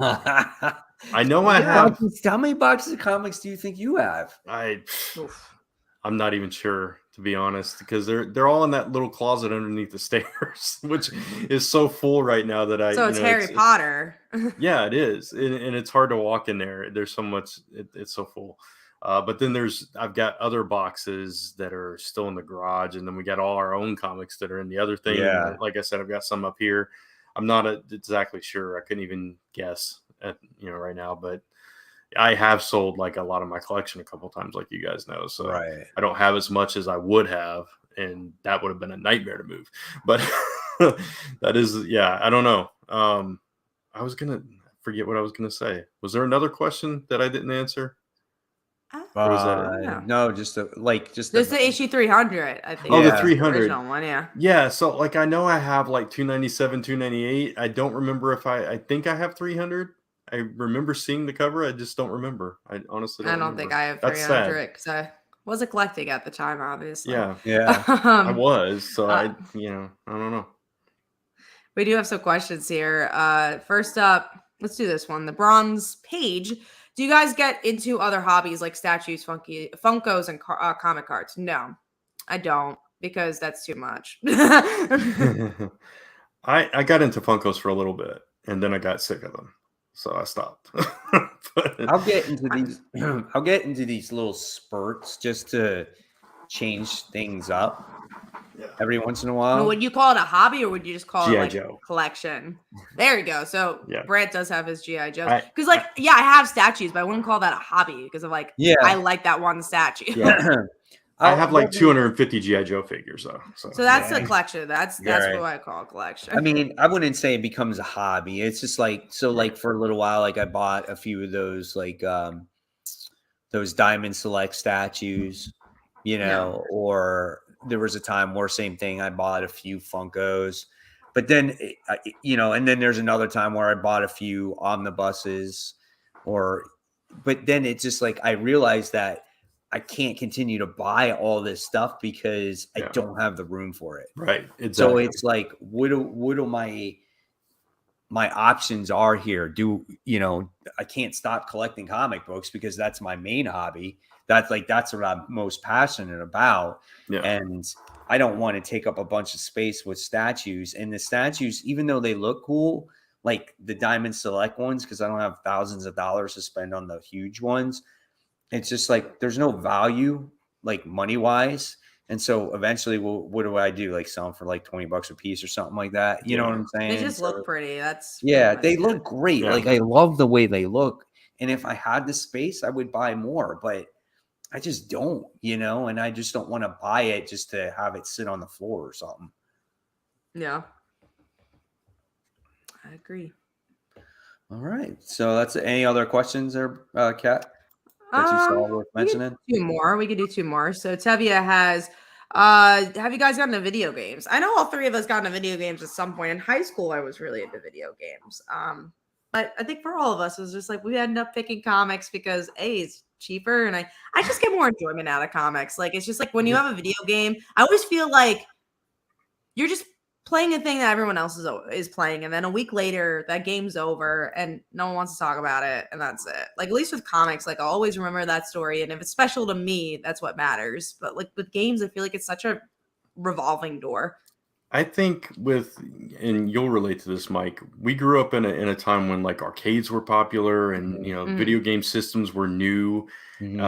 I know I have. How many boxes of comics do you think you have? I'm not even sure, to be honest, because they're all in that little closet underneath the stairs, which is so full right now that So it's Harry Potter. Yeah, it is, and it's hard to walk in there. There's so much; it's so full. But then I've got other boxes that are still in the garage, and then we got all our own comics that are in the other thing. Yeah. And like I said, I've got some up here. I'm not exactly sure. I couldn't even guess right now, but I have sold like a lot of my collection a couple times, like you guys know. So Right. I don't have as much as I would have, and that would have been a nightmare to move. But that is, yeah, I don't know. I was gonna forget what I was gonna say. Was there another question that I didn't answer? Or was that it? No, just This is the issue 300, I think. Oh, the Yeah. 300. Original one, yeah. Yeah, so like I know I have like 297, 298. I don't remember if I think I have 300. I remember seeing the cover. I just don't remember. I honestly don't remember. think I have That's 300 because I wasn't collecting at the time, obviously. Yeah. Yeah. I was. So I don't know. We do have some questions here. First up, let's do this one. The Bronze Page. Do you guys get into other hobbies like statues, Funkos, and comic cards? No, I don't, because that's too much. I got into Funkos for a little bit, and then I got sick of them, so I stopped. I'll get into these. I'll get into these little spurts just to change things up every once in a while. Would you call it a hobby, or would you just call it like Joe collection? There you go. So Yeah. Brant does have his GI Joes, because I have statues, but I wouldn't call that a hobby because of I like that one statue. Yeah. I have like 250 GI Joe figures though. So that's a collection. That's what I call a collection. I mean, I wouldn't say it becomes a hobby. It's just like for a little while, like I bought a few of those those Diamond Select statues, or there was a time where same thing. I bought a few Funkos, but then and then there's another time where I bought a few omnibuses, but then it's just like I realized that I can't continue to buy all this stuff because I don't have the room for it. Right. Exactly. So it's like, what do my options are here? I can't stop collecting comic books because that's my main hobby. That's what I'm most passionate about. Yeah. And I don't want to take up a bunch of space with statues. And the statues, even though they look cool, like the Diamond Select ones, because I don't have thousands of dollars to spend on the huge ones. It's just like there's no value, like money wise. And so eventually, what do I do? Like sell them for like $20 a piece or something like that. You know what I'm saying? They just look pretty. They look great. Yeah. Like I love the way they look. And if I had the space, I would buy more, but I just don't, and I just don't want to buy it just to have it sit on the floor or something. Yeah. I agree. All right. So that's any other questions there, Kat? That you saw worth mentioning? We could do two more. So Tevia has, have you guys gotten into video games? I know all three of us got into video games at some point. In high school, I was really into video games. But I think for all of us, it was just like we ended up picking comics because it's cheaper, and I just get more enjoyment out of comics. Like it's just like when you have a video game, I always feel like you're just playing a thing that everyone else is playing, and then a week later that game's over and no one wants to talk about it, and that's it. Like at least with comics, like I'll always remember that story, and if it's special to me, that's what matters. But like with games, I feel like it's such a revolving door. I think and you'll relate to this, Mike, we grew up in a time when like arcades were popular and video game systems were new, and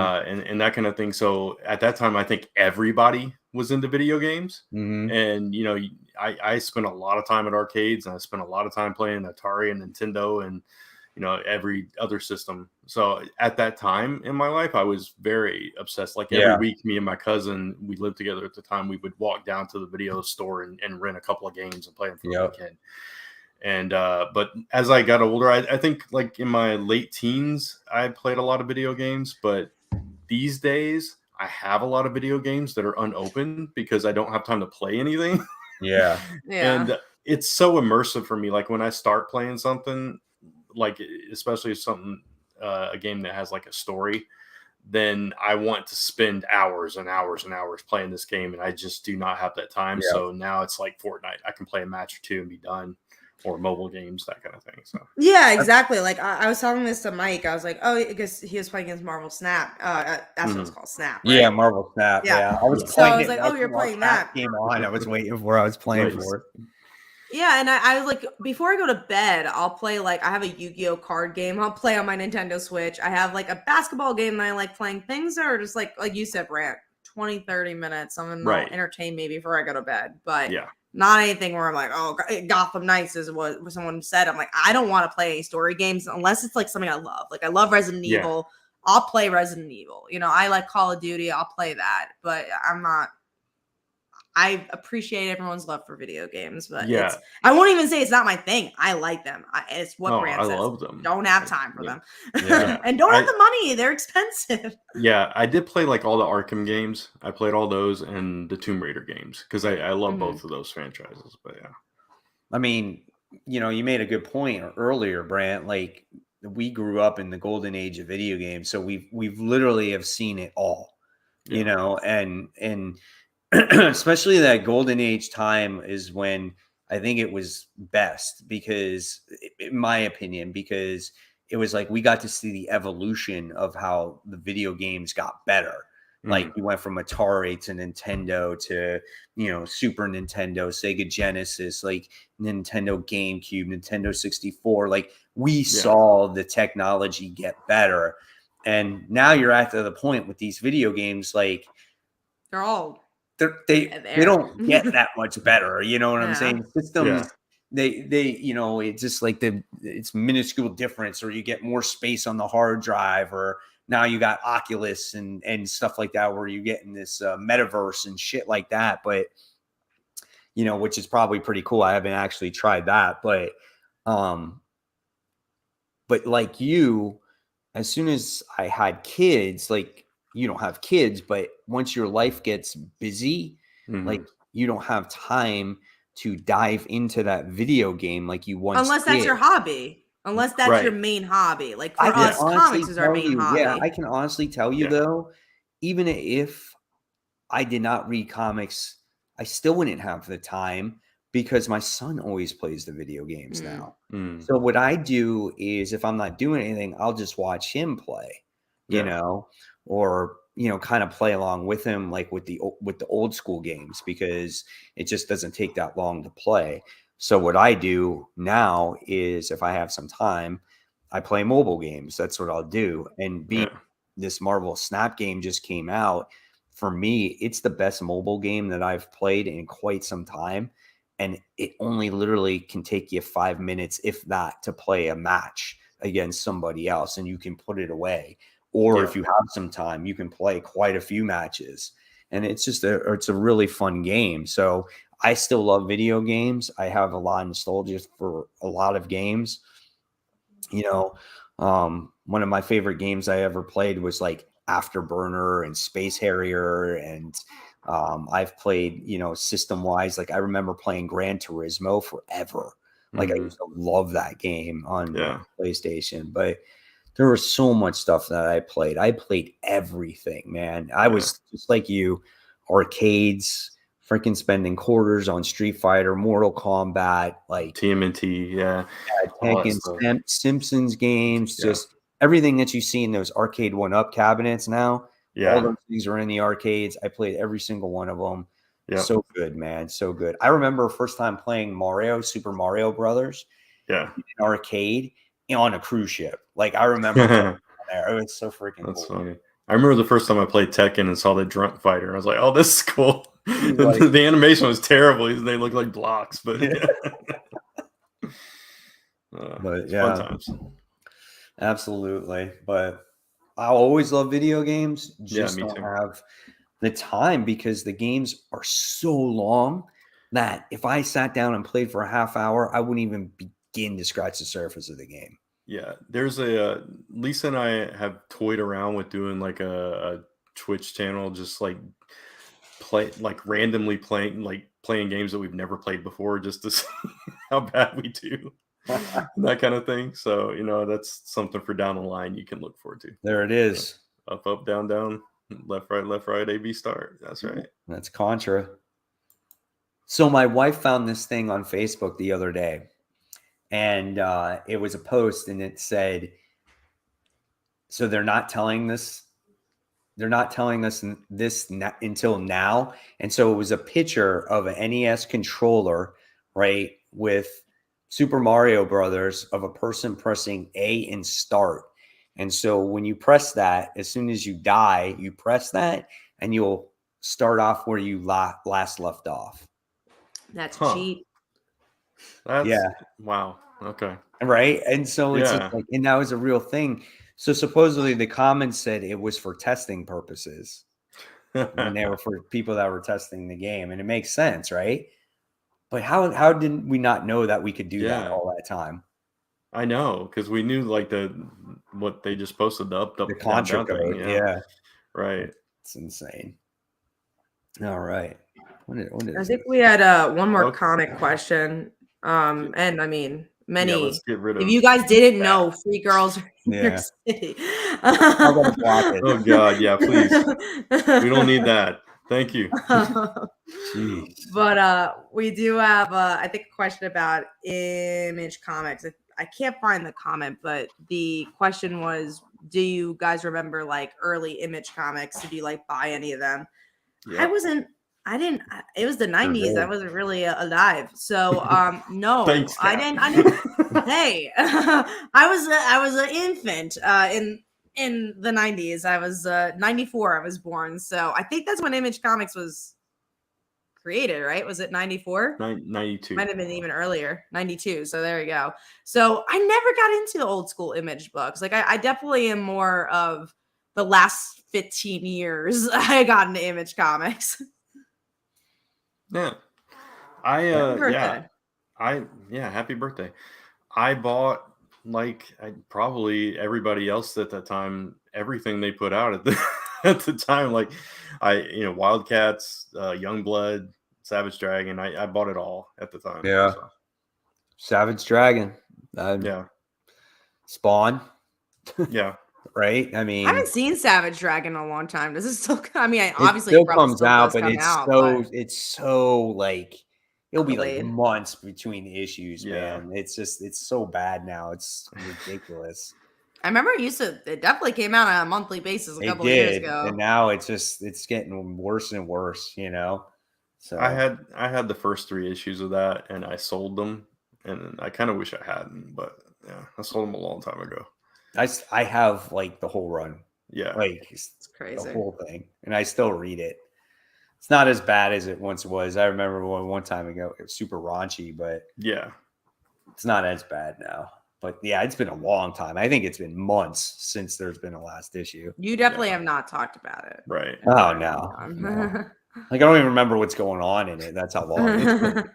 that kind of thing. So at that time, I think everybody was into video games, and I spent a lot of time at arcades, and I spent a lot of time playing Atari and Nintendo and every other system. So at that time in my life, I was very obsessed. Like every week, me and my cousin, we lived together at the time, we would walk down to the video store and rent a couple of games and play them for the weekend. And but as I got older, I think like in my late teens, I played a lot of video games. But these days, I have a lot of video games that are unopened because I don't have time to play anything. Yeah. And it's so immersive for me. Like when I start playing something, like especially something a game that has like a story, then I want to spend hours and hours and hours playing this game, and I just do not have that time. So now it's like Fortnite. I can play a match or two and be done. or mobile games, that kind of thing. So Yeah, exactly. Like I was talking this to Mike. I was like, oh, because he was playing against Marvel Snap. That's what it's called, Snap, right? Yeah, Marvel Snap. Yeah. Yeah, I was So I playing was it. like, oh, you're playing that. Game on. I was waiting for. I was playing Nice. for. Yeah, and I was like, before I go to bed, I'll play like I have a Yu-Gi-Oh card game. I'll play on my Nintendo Switch. I have like a basketball game that I like playing. Things that are just like you said, Brant, 20, 30 minutes. Something that'll entertain me before I go to bed. But not anything where I'm like, oh, Gotham Knights is what someone said. I'm like, I don't want to play any story games unless it's like something I love. Like I love Resident Evil. I'll play Resident Evil. You know, I like Call of Duty. I'll play that. But I'm not. I appreciate everyone's love for video games, but I won't even say it's not my thing. I like them. It's what Brand says. I love them. Don't have time for them. And don't have the money. They're expensive. Yeah, I did play like all the Arkham games. I played all those and the Tomb Raider games because I love both of those franchises. But I mean, you know, you made a good point earlier, Brant. Like we grew up in the golden age of video games, so we've literally have seen it all. You know, and especially that golden age time is when I think it was best because, in my opinion, because it was like we got to see the evolution of how the video games got better. Like we went from Atari to Nintendo to, you know, Super Nintendo, Sega Genesis, like Nintendo GameCube, Nintendo 64. Like we saw the technology get better. And now you're at the point with these video games, like they don't get that much better. You know what I'm saying? Systems, they, you know, it's just like it's minuscule difference, or you get more space on the hard drive, or now you got Oculus and stuff like that, where you get in this metaverse and shit like that. But, you know, which is probably pretty cool. I haven't actually tried that, but like you, as soon as I had kids, like you don't have kids, but once your life gets busy, like you don't have time to dive into that video game like you once unless that's your hobby. Unless that's your main hobby. Like for us, comics is our main hobby. Yeah, I can honestly tell you though, even if I did not read comics, I still wouldn't have the time because my son always plays the video games now. So what I do is if I'm not doing anything, I'll just watch him play, you know, or, you know, kind of play along with him, like with the old school games, because it just doesn't take that long to play. So what I do now is if I have some time, I play mobile games. That's what I'll do. And this Marvel Snap game just came out. For me, it's the best mobile game that I've played in quite some time. And it only literally can take you 5 minutes, if that, to play a match against somebody else, and you can put it away. Or if you have some time, you can play quite a few matches. And it's just it's a really fun game. So I still love video games. I have a lot of nostalgia for a lot of games. You know, one of my favorite games I ever played was like Afterburner and Space Harrier, and I've played, you know, system wise, like I remember playing Gran Turismo forever. Like I used to love that game on PlayStation, but there was so much stuff that I played. I played everything, man. I was just like you, arcades, freaking spending quarters on Street Fighter, Mortal Kombat, like TMNT, Tekken, Simpsons games, just everything that you see in those arcade 1-up cabinets now. All those things are in the arcades. I played every single one of them. So good, man. So good. I remember first time playing Super Mario Brothers in an arcade on a cruise ship. Like I remember there. It was so freaking That's cool. funny. I remember the first time I played Tekken and saw the Drunk Fighter. I was like, oh, this is cool. The animation was terrible. They looked like blocks, but but fun times. Absolutely. But I'll always love video games. Just don't have the time because the games are so long that if I sat down and played for a half hour, I wouldn't even begin to scratch the surface of the game. Yeah, there's Lisa and I have toyed around with doing like a Twitch channel, just like randomly playing games that we've never played before, just to see how bad we do. That kind of thing. So, you know, that's something for down the line you can look forward to. There it is. Up, up, down, down, left, right, A, B, start. That's right. That's Contra. So my wife found this thing on Facebook the other day. and it was a post, and it said, "So they're not telling this. They're not telling us this until now." And so it was a picture of an NES controller, right, with Super Mario Brothers, of a person pressing A and start. And so when you press that, as soon as you die, you press that, and you'll start off where you last left off. That's Huh. cheap. That's Yeah. wow. Okay. Right. And so it's just Yeah. like, and that was a real thing. So supposedly the comments said it was for testing purposes. And they were for people that were testing the game. And it makes sense, right? But how did we not know that we could do that Yeah. all that time? I know, because we knew like what they just posted, the up, The up, down, contra down thing. code. Yeah. Yeah. Right. It's insane. All right. What I is think this? we had one more Okay. comic question. And I mean, many. Yeah, let's get rid of If you guys didn't that. know, Free Girls are in New York Yeah. City. I'm gonna block it. Oh God, yeah, please. We don't need that. Thank you. Jeez. But we do have I think a question about Image Comics. I can't find the comment, but the question was, do you guys remember like early Image Comics? Did you like buy any of them? Yep. I didn't. It was the 90s. did. I wasn't really alive. So no, Thanks, I Kat. didn't. Hey, I was an infant in the 90s. I was 94. I was born. So I think that's when Image Comics was created, right? Was it 94? 92. Might have been even earlier, 92. So there you go. So I never got into the old school Image books. Like I definitely am more of the last 15 years I got into Image Comics. Yeah. Happy birthday. Happy birthday. I bought probably everybody else at that time, everything they put out at the at the time. Like Wildcats, Youngblood, Savage Dragon. I bought it all at the time. Yeah. So, Savage Dragon. yeah. Spawn. Yeah. Right? I mean, I haven't seen Savage Dragon in a long time. Does it still? I mean, it obviously, still it probably comes still out, does but come it's out, so but it's so like it'll be like delayed. months between issues, Yeah. man. It's so bad now. It's ridiculous. I remember it definitely came out on a monthly basis a It couple of years did, ago. and now it's getting worse and worse. So I had the first 3 issues of that, and I sold them, and I kind of wish I hadn't, but yeah, I sold them a long time ago. I have like the whole run. Yeah. Like It's the crazy. whole thing, and I still read it. It's not as bad as it once was. I remember one time ago, it was super raunchy, but Yeah. it's not as bad now. But yeah, it's been a long time. I think it's been months since there's been a last issue. You definitely have not talked about it. Right. Oh no. Like I don't even remember what's going on in it. That's how long it's been.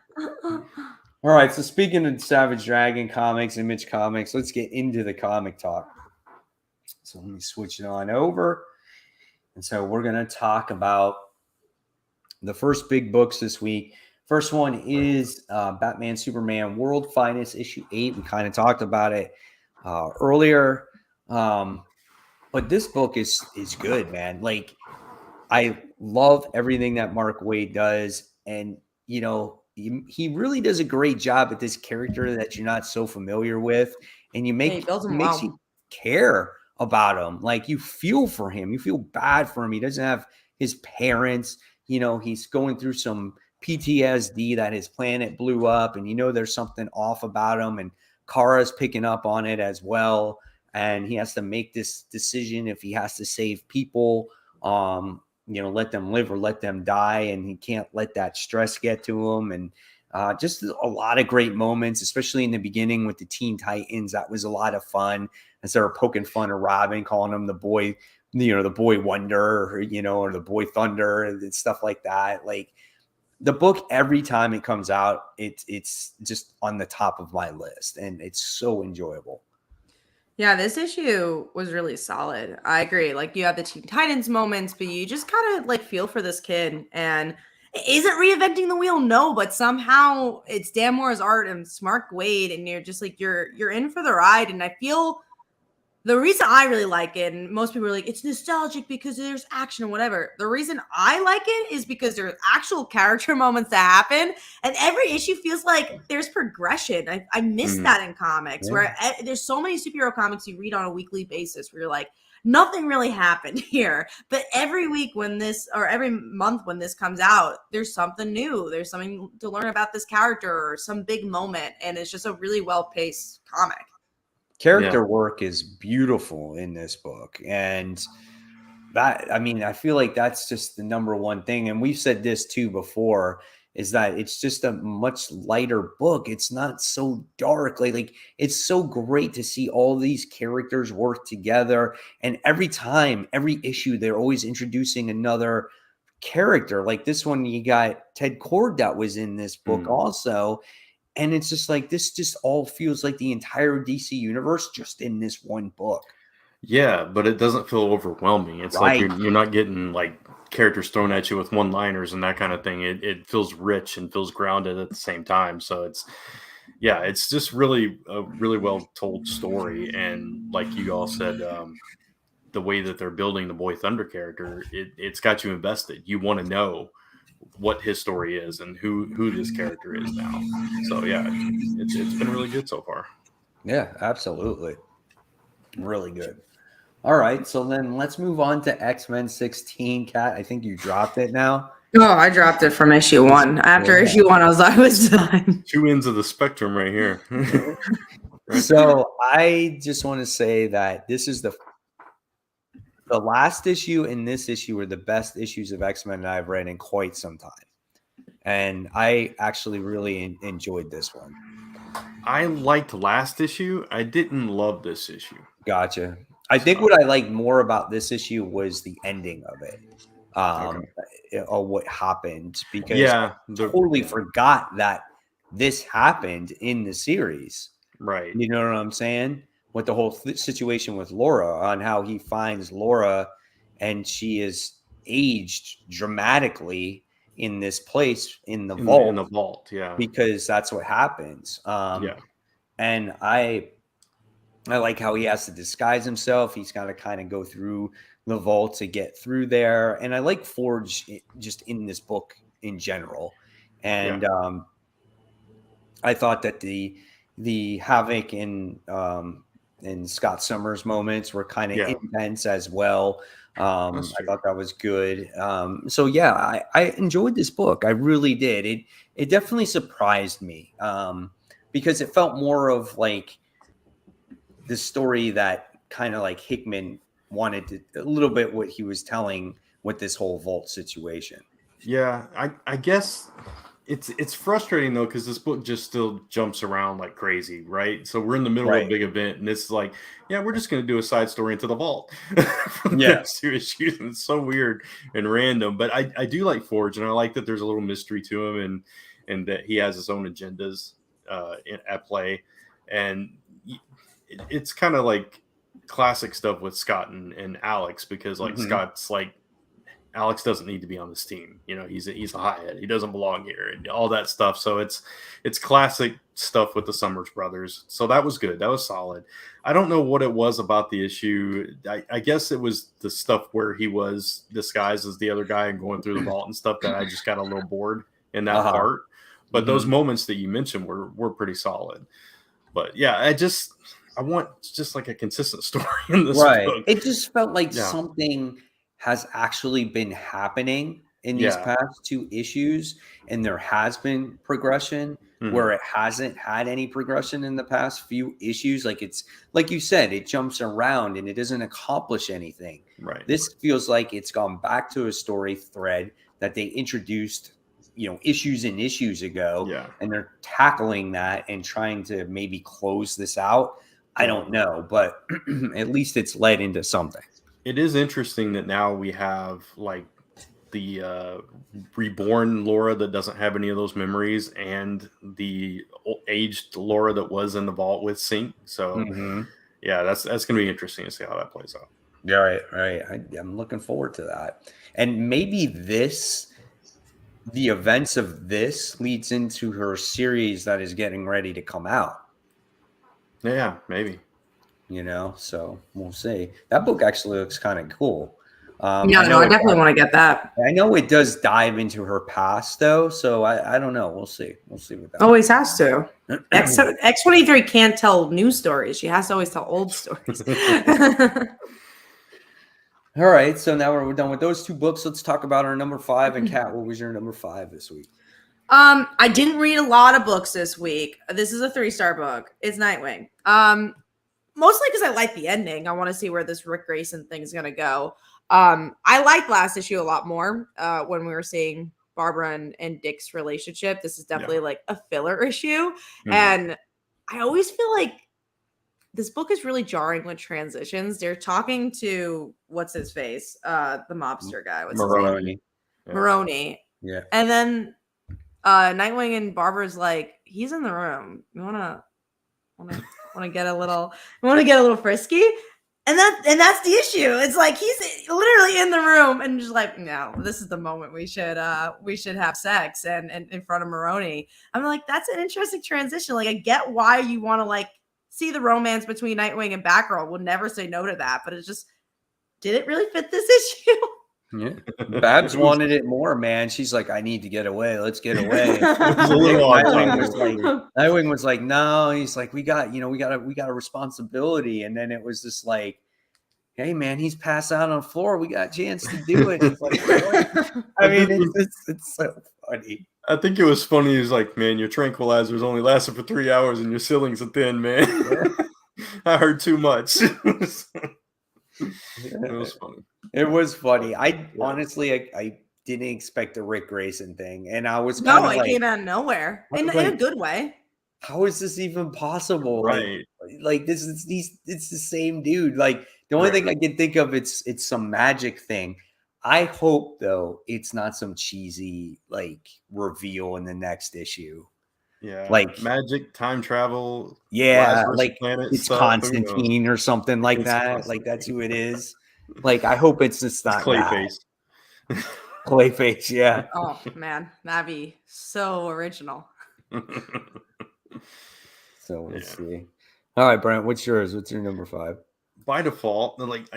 All right. So speaking of Savage Dragon comics, Image Comics, let's get into the comic talk. So let me switch it on over. And so we're going to talk about the first big books this week. First one is Batman Superman World Finest issue 8. We kind of talked about it earlier. But this book is good, man. Like I love everything that Mark Waid does. And, he really does a great job at this character that you're not so familiar with. And he makes you care about him. Like you feel for him. You feel bad for him. He doesn't have his parents. He's going through some PTSD that his planet blew up. And, there's something off about him. And Kara's picking up on it as well. And he has to make this decision if he has to save people. Let them live or let them die. And he can't let that stress get to him. And just a lot of great moments, especially in the beginning with the Teen Titans. That was a lot of fun as they were poking fun of Robin, calling him the boy, the boy wonder, or the boy thunder and stuff like that. Like the book, every time it comes out, it's just on the top of my list and it's so enjoyable. Yeah, this issue was really solid. I agree. Like you have the Teen Titans moments, but you just kind of like feel for this kid. And is it reinventing the wheel? No, but somehow it's Dan Moore's art and Mark Waid, and you're just like you're in for the ride. And I feel The reason I really like it, and most people are like, it's nostalgic because there's action or whatever. The reason I like it is because there's actual character moments that happen, and every issue feels like there's progression. I miss that in comics, where there's so many superhero comics you read on a weekly basis where you're like, nothing really happened here. But every week when this, or every month when this comes out, there's something new. There's something to learn about this character or some big moment, and it's just a really well-paced comic. Character work is beautiful in this book. And that, I mean, I feel like that's just the number one thing. And we've said this too before, is that it's just a much lighter book. It's not so dark. Like it's so great to see all these characters work together. And every time, every issue, they're always introducing another character. Like this one, you got Ted Kord that was in this book also. And it's just like, this just all feels like the entire DC universe just in this one book. Yeah, but it doesn't feel overwhelming. It's like you're not getting like characters thrown at you with one-liners and that kind of thing. It feels rich and feels grounded at the same time. So it's just really a really well told story. And like you all said, the way that they're building the Boy Thunder character, it's got you invested. You want to know what his story is and who this character is now. So yeah, it's been really good so far. Yeah, absolutely. Really good. All right, so then let's move on to X-Men 16. Kat, I think you dropped it now. Oh, I dropped it from issue 1. After issue 1, I was done. Two ends of the spectrum right here. So I just want to say that this is the last issue and this issue were the best issues of X-Men that I've read in quite some time. And I actually really enjoyed this one. I liked last issue. I didn't love this issue. Gotcha. I think what I liked more about this issue was the ending of it. Or what happened, because I totally forgot that this happened in the series. Right. You know what I'm saying? With the whole situation with Laura, on how he finds Laura and she is aged dramatically in this place in the vault. In the vault, yeah. Because that's what happens. And I like how he has to disguise himself. He's got to kind of go through the vault to get through there. And I like Forge just in this book in general. And I thought that the Havoc and Scott Summers moments were kind of intense as well. I thought that was good. So yeah, I enjoyed this book. I really did. It definitely surprised me because it felt more of like the story that kind of like Hickman wanted to, a little bit what he was telling with this whole vault situation. Yeah, I guess it's frustrating though, because this book just still jumps around like crazy, right? So we're in the middle of a big event, and it's like, we're just going to do a side story into the vault for the next 2 issues. And it's so weird and random, but I do like Forge, and I like that there's a little mystery to him, and that he has his own agendas at play, and it's kind of like classic stuff with Scott and Alex, because like Scott's like, Alex doesn't need to be on this team. You know, he's a hothead. He doesn't belong here, and all that stuff. So it's classic stuff with the Summers brothers. So that was good. That was solid. I don't know what it was about the issue. I guess it was the stuff where he was disguised as the other guy and going through the vault and stuff that I just got a little bored in that part. But those moments that you mentioned were pretty solid. But yeah, I want just like a consistent story in this book. It just felt like something has actually been happening in these past 2 issues, and there has been progression where it hasn't had any progression in the past few issues. Like it's like you said, it jumps around and it doesn't accomplish anything. Right. This feels like it's gone back to a story thread that they introduced, issues and issues ago, and they're tackling that and trying to maybe close this out. I don't know, but at least it's led into something. It is interesting that now we have like the reborn Laura that doesn't have any of those memories, and the aged Laura that was in the vault with Sync. So that's going to be interesting to see how that plays out. Yeah, right. I'm looking forward to that. And maybe the events of this leads into her series that is getting ready to come out. Yeah, maybe. So we'll see. That book actually looks kind of cool. I definitely want to get that. I know it does dive into her past though, so I don't know. We'll see what that always has to. X-23 can't tell new stories. She has to always tell old stories. All right, so now we're done with those 2 books. Let's talk about our number 5. And Kat, what was your number 5 this week? I didn't read a lot of books this week. This is a 3-star book. It's Nightwing. Mostly because I like the ending. I want to see where this Rick Grayson thing is going to go. I liked last issue a lot more when we were seeing Barbara and Dick's relationship. This is definitely like a filler issue. And I always feel like this book is really jarring with transitions. They're talking to what's his face, the mobster guy. What's Maroni. Maroni. Yeah. And then Nightwing and Barbara's like, he's in the room. You wanna get a little frisky? And that's the issue. It's like he's literally in the room and just like, no, this is the moment we should have sex and in front of Maroni. I'm like, that's an interesting transition. Like, I get why you want to like see the romance between Nightwing and Batgirl. We'll never say no to that, but it's just, did it really fit this issue? Yeah, Babs wanted it more, man. She's like, I need to get away. Let's get away. Nightwing was like, no. He's like, we got a responsibility. And then it was just like, hey, man, he's passed out on the floor. We got a chance to do it. It's like, I mean, it's so funny. I think it was funny. He was like, man, your tranquilizers only lasted for 3 hours and your ceilings are thin, man. I heard too much. It was funny. It was funny. Honestly, I didn't expect the Rick Grayson thing. And I was kind of it came out of nowhere in a good way. How is this even possible? Right. Like it's the same dude. Like the only thing I can think of, it's some magic thing. I hope though it's not some cheesy like reveal in the next issue. Yeah, like magic, time travel. Yeah, Lazarus like Planet it's stuff, Constantine or something like that. Like that's who it is. Like I hope it's just not Clayface. Clayface, yeah. Oh man, that'd be so original. So let's see. All right, Brent, what's yours? What's your number 5? By default, like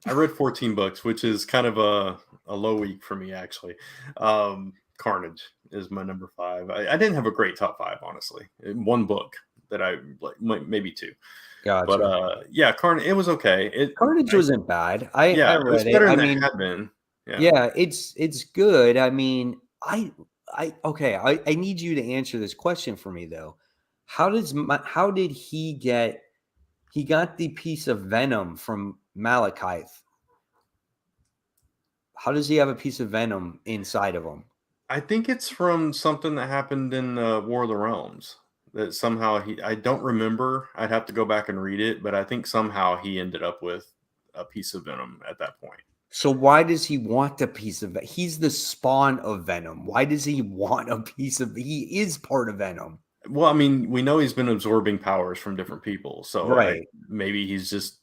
I read 14 books, which is kind of a low week for me, actually. Carnage is my number 5. I didn't have a great top 5, honestly. 1 book that I like, maybe 2. Gotcha. But yeah, Carnage, it was okay. Carnage wasn't bad. I read it was better than it had been. Yeah, it's good. I mean, I need you to answer this question for me though. How did he got the piece of Venom from Malekith? How does he have a piece of Venom inside of him? I think it's from something that happened in War of the Realms. That somehow I don't remember. I'd have to go back and read it, but I think somehow he ended up with a piece of Venom at that point. So why does he want a piece of it? He's the spawn of Venom. Why does he want a piece of? He is part of Venom. Well, I mean, we know he's been absorbing powers from different people, so maybe he's just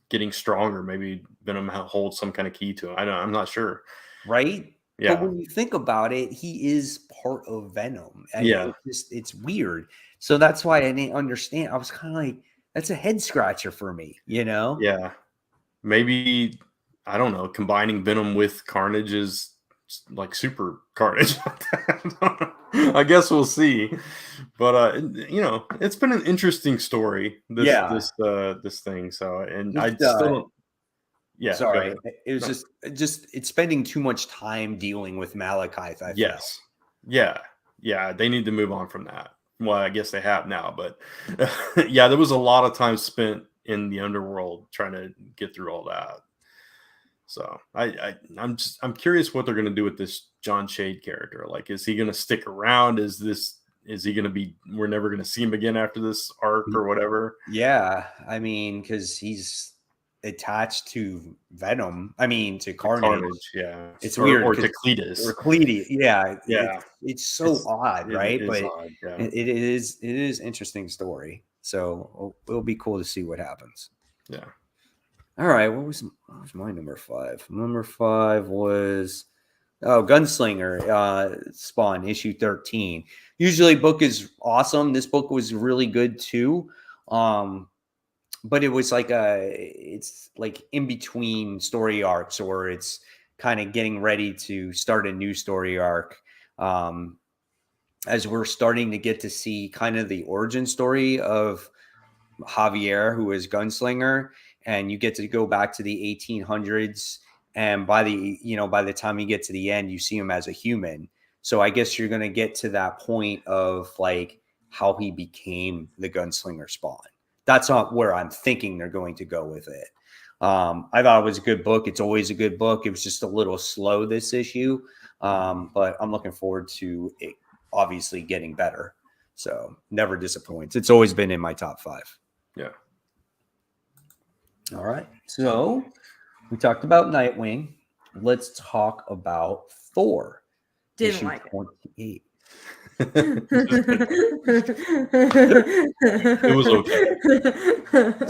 getting stronger. Maybe Venom holds some kind of key to him. I'm not sure. Right? Yeah. But when you think about it, he is part of Venom. And it's weird. So that's why I didn't understand. I was kind of like, that's a head scratcher for me, Yeah. Maybe, I don't know, combining Venom with Carnage is like super Carnage. I guess we'll see. But it's been an interesting story. This thing. So, and I still don't. Yeah, sorry. It was just it's spending too much time dealing with Malekith. Yes. Yeah. They need to move on from that. Well, I guess they have now, but yeah, there was a lot of time spent in the underworld trying to get through all that. So I'm curious what they're going to do with this John Shade character. Like, is he going to stick around? Is he going to be? We're never going to see him again after this arc or whatever. Yeah, I mean, because he's attached to Venom. I mean, to Carnage. Yeah, it's weird. Or to Cletus. Or Cletus. Yeah. Yeah. It's so odd, right? But odd, it is interesting story. So it'll be cool to see what happens. Yeah. All right. What was my number 5? Number 5 was Gunslinger Spawn issue 13. Usually book is awesome. This book was really good too. but it was like it's like in between story arcs, or it's kind of getting ready to start a new story arc. As we're starting to get to see kind of the origin story of Javier, who is Gunslinger, and you get to go back to the 1800s. And by the time you get to the end, you see him as a human. So I guess you're going to get to that point of like how he became the Gunslinger Spawn. That's not where I'm thinking they're going to go with it. I thought it was a good book. It's always a good book. It was just a little slow this issue, but I'm looking forward to it obviously getting better. So never disappoints. It's always been in my top 5. Yeah. All right. So we talked about Nightwing. Let's talk about Thor. Didn't issue like it. 28. It was okay.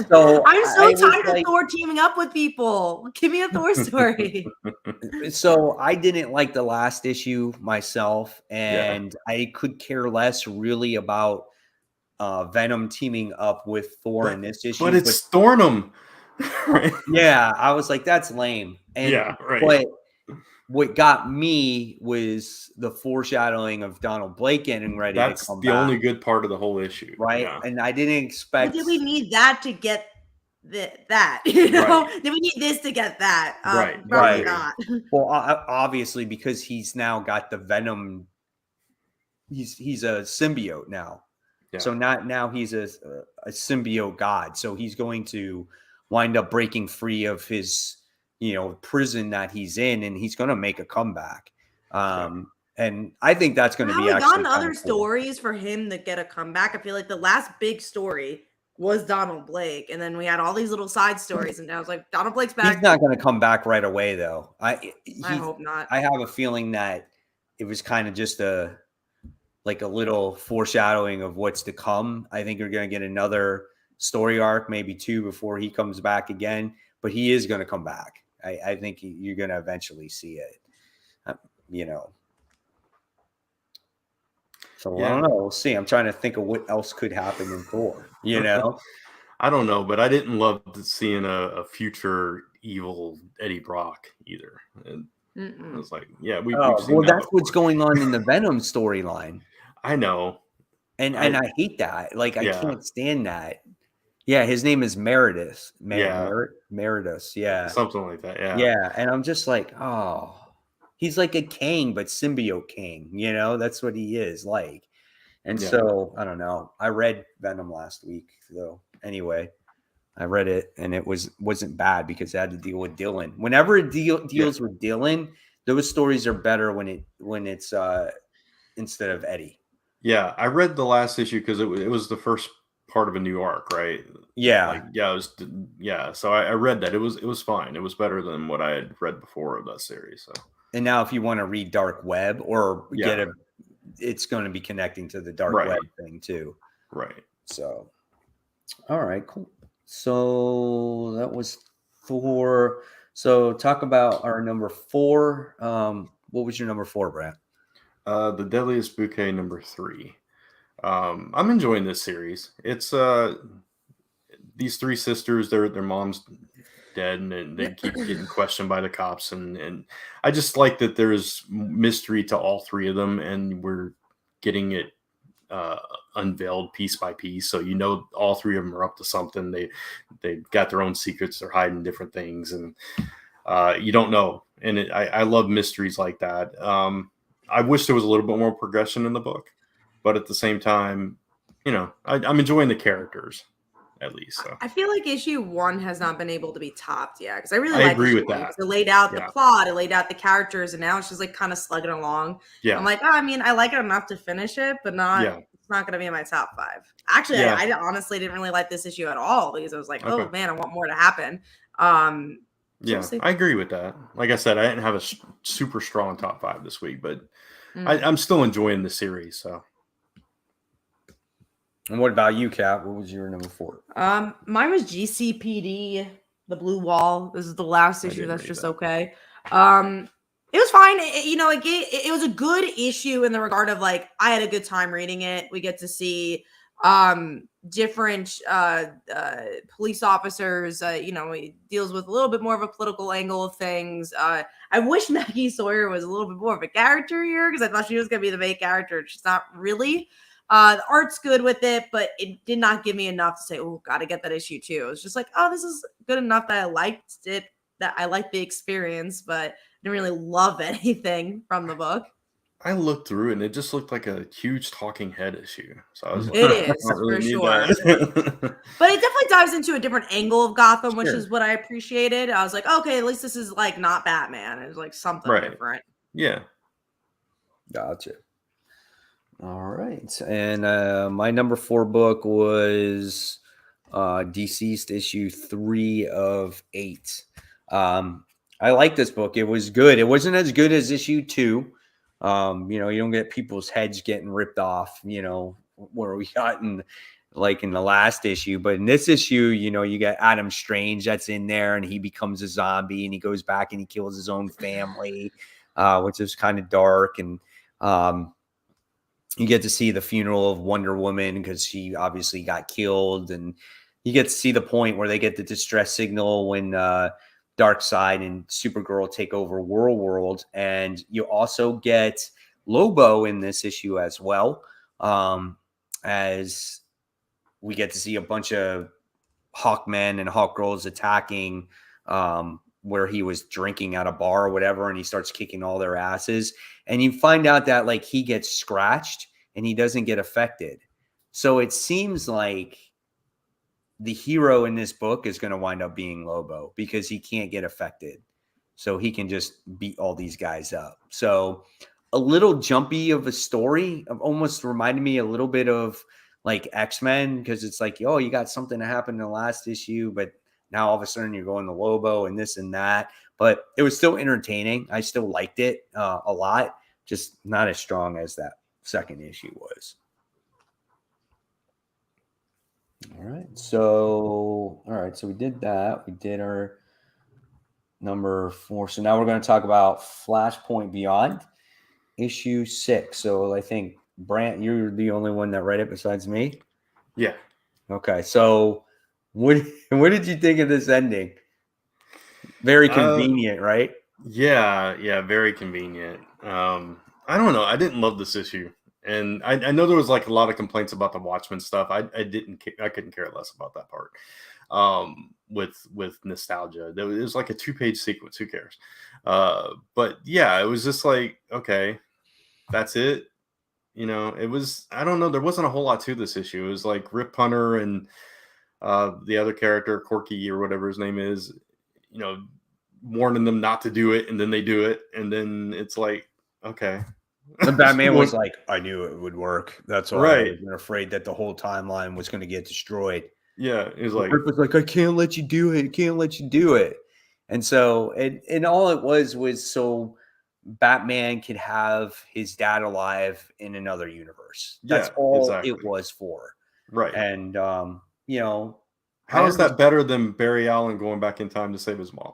So I'm so I was tired like- of Thor teaming up with people. Give me a Thor story. So I didn't like the last issue myself, and I could care less really about Venom teaming up with Thor in this issue. But it's Thornum. Right? Yeah, I was like, that's lame. And Yeah, right. But what got me was the foreshadowing of Donald Blake getting ready That's to come the back, only good part of the whole issue. right? Yeah. And I didn't But expect. did we need that to get that? You know, Right. did we need this to get that? Right, Probably right. not. Well, obviously, because he's now got the Venom. He's a symbiote now. Yeah. So now he's a symbiote god. So he's going to wind up breaking free of his prison that he's in, and he's going to make a comeback. And I think that's going to Have be we actually gotten kinda other cool. stories for him to get a comeback? I feel like the last big story was Donald Blake, and then we had all these little side stories, and I was like, Donald Blake's back. He's not going to come back right away, though. I hope not. I have a feeling that it was kind of just a little foreshadowing of what's to come. I think you're going to get another story arc, maybe 2, before he comes back again. But he is going to come back. I think you're going to eventually see it. So I don't know. We'll see. I'm trying to think of what else could happen in Thor. I don't know, but I didn't love seeing a future evil Eddie Brock either. And I was like, yeah, we've seen that that's before. what's going on in the Venom storyline. I know. And I hate that. Like, I Yeah. can't stand that. Yeah, his name is Meredith. Yeah. Meredith. Yeah. Something like that. Yeah. Yeah. And I'm just like, oh, he's like a Kang, but symbiote Kang. That's what he is like. And Yeah. so I don't know. I read Venom last week, though. Anyway, I read it, and it wasn't bad because it had to deal with Dylan. Whenever it deals with Dylan, those stories are better when it's instead of Eddie. Yeah, I read the last issue because it was the first part of a new arc, right? Yeah. So I read that. It was fine. It was better than what I had read before of that series. So. And now, if you want to read Dark Web or it's going to be connecting to the Dark Web thing too. Right. So, all right, cool. So that was Thor. So talk about our number 4. What was your number 4, Brad? The Deadliest Bouquet number 3. I'm enjoying this series. It's these 3 sisters. Their mom's dead, and they keep getting questioned by the cops, and I just like that there's mystery to all 3 of them, and we're getting it unveiled piece by piece. So all 3 of them are up to something. They got their own secrets. They're hiding different things, and you don't know. And I love mysteries like that. I wish there was a little bit more progression in the book, but at the same time, I'm enjoying the characters at least. So I feel like issue 1 has not been able to be topped yet, because I agree issue with 1, that. 'cause it laid out the plot, it laid out the characters, and now it's just like kind of slugging along. Yeah, I'm like, I like it enough to finish it, but not. Yeah. It's not going to be in my top 5. Actually, I honestly didn't really like this issue at all, because I was like, oh man, I want more to happen. Yeah, I agree with that. Like I said, I didn't have a super strong top 5 this week, but I'm still enjoying the series. So, and what about you, Kat? What was your number 4? Mine was GCPD, The Blue Wall. This is the last issue. That's just that. okay. It was fine. It was a good issue in the regard of like I had a good time reading it. We get to see different police officers. He deals with a little bit more of a political angle of things. I wish Maggie Sawyer was a little bit more of a character here, because I thought she was going to be the main character. She's not really. The art's good with it, but it did not give me enough to say, oh, gotta get that issue too. It was just like, oh, this is good enough that I liked it, that I liked the experience, but I didn't really love anything from the book. I looked through it and it just looked like a huge talking head issue. So I was like, It I is, don't really for need sure. that. But it definitely dives into a different angle of Gotham, which Sure. is what I appreciated. I was like, okay, at least this is like not Batman. It's like something Right. different. Yeah. Gotcha. All right. And my number 4 book was Deceased issue 3 of 8. I like this book. It was good. It wasn't as good as issue 2. You don't get people's heads getting ripped off, where we got in the last issue. But in this issue, you got Adam Strange that's in there, and he becomes a zombie, and he goes back and he kills his own family, which is kind of dark. And you get to see the funeral of Wonder Woman, because she obviously got killed, and you get to see the point where they get the distress signal when Darkseid and Supergirl take over World, and you also get Lobo in this issue as well, as we get to see a bunch of Hawkmen and Hawkgirls attacking where he was drinking at a bar or whatever, and he starts kicking all their asses, and you find out that like he gets scratched and he doesn't get affected. So it seems like the hero in this book is going to wind up being Lobo, because he can't get affected. So he can just beat all these guys up. So a little jumpy of a story, almost reminded me a little bit of like X-Men, because it's like, oh, you got something that happened in the last issue, but now all of a sudden you're going to Lobo and this and that. But it was still entertaining. I still liked it a lot, just not as strong as that second issue was. All right. So we did that. We did our number 4. So now we're going to talk about Flashpoint Beyond, issue 6. So I think, Brant, you're the only one that read it besides me. Yeah. Okay. So what did you think of this ending? Very convenient, right? Yeah. Very convenient. I don't know. I didn't love this issue. And I know there was like a lot of complaints about the Watchmen stuff. I couldn't care less about that part. With nostalgia, it was like a 2-page sequence. Who cares? But yeah, it was just like, okay, that's it. It was, I don't know. There wasn't a whole lot to this issue. It was like Rip Hunter and the other character, Corky or whatever his name is, warning them not to do it, and then they do it, and then it's like, okay. The Batman was like, I knew it would work. That's why right. I was afraid that the whole timeline was going to get destroyed. Yeah, it was like, Rip was like, I can't let you do it. I can't let you do it. And so, and all it was so Batman could have his dad alive in another universe. That's all it was for. Right. And, how is that better than Barry Allen going back in time to save his mom?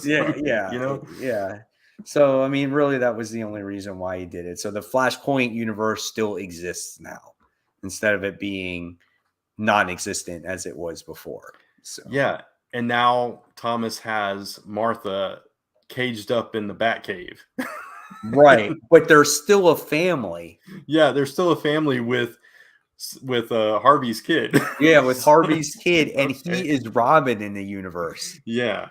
Yeah. So, I mean, really, that was the only reason why he did it. So the Flashpoint universe still exists now, instead of it being non-existent as it was before. So yeah. And now Thomas has Martha caged up in the Batcave. Right. But they're still a family. Yeah, they're still a family with Harvey's kid. Yeah, with Harvey's kid, and he is Robin in the universe. Yeah.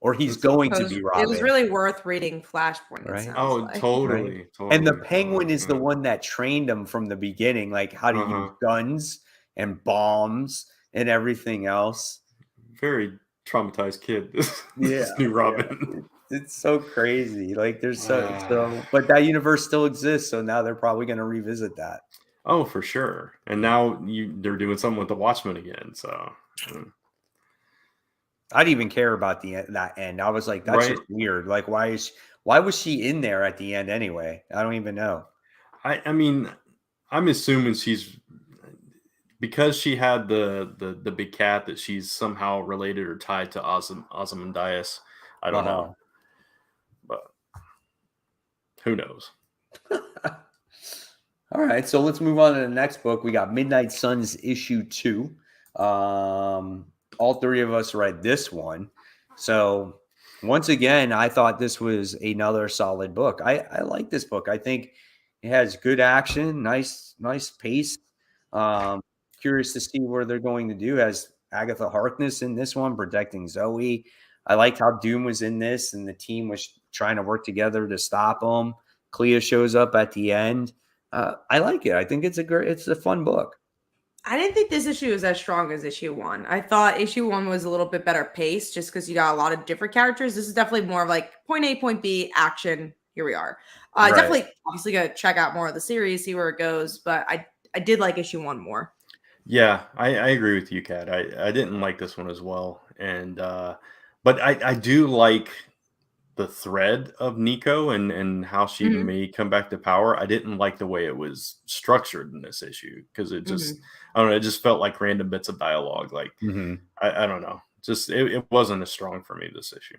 Or he's going to be Robin. It was really worth reading Flashpoint. Right? Totally. Right? Totally. And the Penguin is the one that trained him from the beginning, like how to use guns and bombs and everything else. Very traumatized kid. This new Robin. Yeah. It's so crazy. Like there's so, but that universe still exists. So now they're probably going to revisit that. Oh, for sure. And now they're doing something with the Watchmen again. So I didn't even care about that end. I was like, that's just weird. Like, why was she in there at the end anyway? I don't even know. I mean, I'm assuming she's, because she had the big cat, that she's somehow related or tied to Ozymandias. I don't know, but who knows? All right, so let's move on to the next book. We got Midnight Suns issue 2. All three of us read this one. So once again, I thought this was another solid book. I like this book. I think it has good action, nice pace. Um, Curious to see where they're going to do. As Agatha Harkness in this one protecting Zoe. I liked how Doom was in this, and the team was trying to work together to stop him. Clea shows up at the end. I like it. I think it's a fun book. I didn't think this issue was as strong as issue 1. I thought issue 1 was a little bit better paced just because you got a lot of different characters. This is definitely more of like point A, point B, action. Here we are. Right. Definitely, obviously, got to check out more of the series, see where it goes. But I did like issue 1 more. Yeah, I agree with you, Kat. I didn't like this one as well, and but I do like the thread of Nico and how she Mhm. may come back to power. I didn't like the way it was structured in this issue because it just I don't know, it just felt like random bits of dialogue. Like I don't know, just it wasn't as strong for me this issue.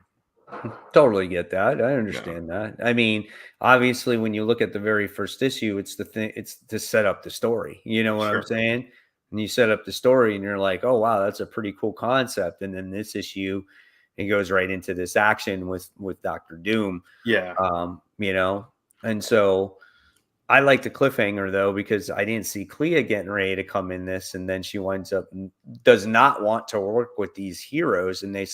Totally get that. I understand that. I mean, obviously, when you look at the very first issue, it's to set up the story. You know what I'm saying? And you set up the story, and you're like, oh wow, that's a pretty cool concept. And then this issue, it goes right into this action with Doctor Doom. Yeah. You know, and so I like the cliffhanger though, because I didn't see Clea getting ready to come in this, and then she winds up does not want to work with these heroes, and they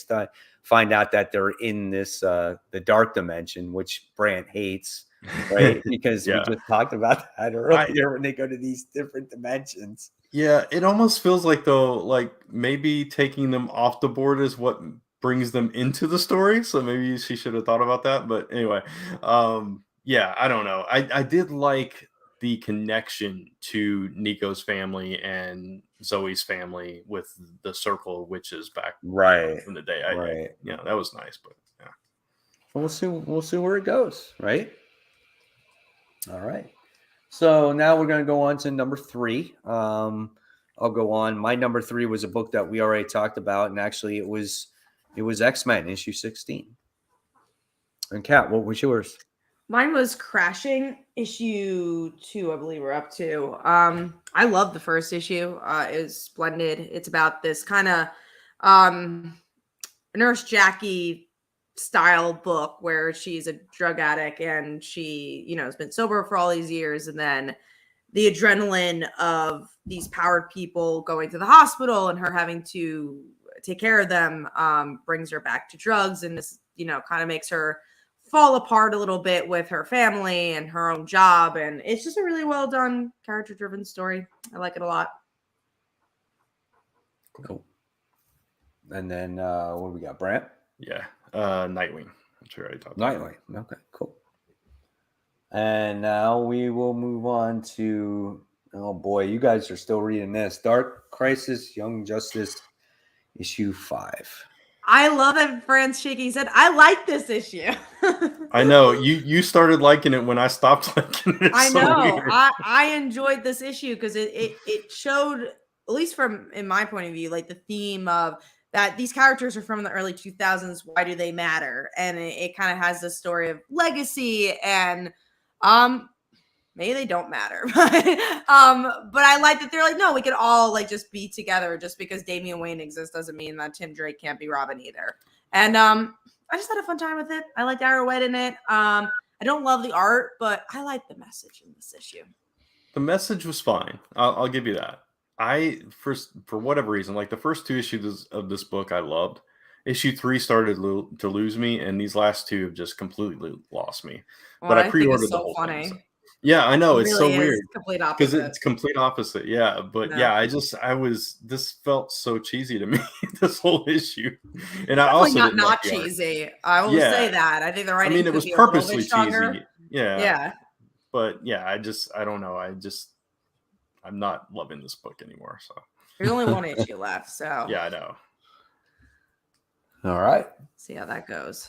find out that they're in this the dark dimension, which Brant hates, right? Because we just talked about that earlier when they go to these different dimensions. Yeah, it almost feels like though, like maybe taking them off the board is what brings them into the story. So maybe she should have thought about that. But anyway, yeah, I don't know. I did like the connection to Nico's family and Zoe's family with the circle of witches back from the day. Yeah, that was nice. But yeah, we'll see where it goes. Right. All right. So now we're going to go on to number 3. I'll go on. My number 3 was a book that we already talked about, and actually it was X-Men issue 16. And Kat, what was yours? Mine was Crashing issue 2, I believe we're up to. I love the first issue. It was splendid. It's about this kind of Nurse Jackie style book where she's a drug addict and she, has been sober for all these years, and then the adrenaline of these powered people going to the hospital and her having to take care of them brings her back to drugs, and this, kind of makes her fall apart a little bit with her family and her own job, and it's just a really well done character driven story. I like it a lot. Cool. And then what do we got, Brant? Yeah, Nightwing. I'm sure I talked about Nightwing. Okay, cool. And now we will move on to, oh boy, you guys are still reading this. Dark Crisis, Young Justice, issue 5. I love that Fran's shaking his head. I like this issue. I know you started liking it when I stopped liking it. I know. I enjoyed this issue because it showed, at least from in my point of view, like the theme of that these characters are from the early 2000s. Why do they matter? And it kind of has this story of legacy and maybe they don't matter. But I like that they're like, no, we could all like just be together. Just because Damian Wayne exists doesn't mean that Tim Drake can't be Robin either. And I just had a fun time with it. I liked Arrowhead in it. I don't love the art, but I like the message in this issue. The message was fine. I'll give you that. For whatever reason, like the first 2 issues of this book, I loved. Issue 3 started to lose me, and these last 2 have just completely lost me. Well, but I pre-ordered it's so the whole funny. thing. So. Yeah, I know. It's really so weird. Complete opposite. Because it's complete opposite. Yeah. But No. yeah, this felt so cheesy to me, this whole issue. And I Definitely also not cheesy. I will say that. I think the writing it was be purposely stronger. cheesy. Yeah. Yeah. But yeah, I don't know. I'm not loving this book anymore. So there's only one issue left. So yeah, I know. All right. See how that goes.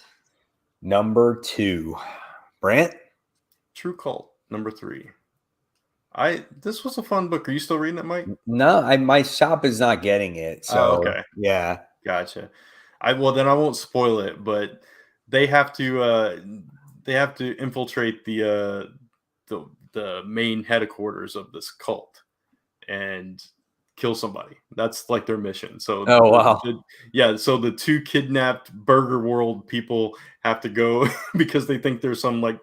Number 2. Brant? True Cult, number 3. This was a fun book. Are you still reading it, Mike? No, my shop is not getting it. So okay. Yeah. Gotcha. Then I won't spoil it, but they have to infiltrate the the main headquarters of this cult and kill somebody. That's like their mission. So Oh, wow. so the two kidnapped Burger World people have to go because they think there's some like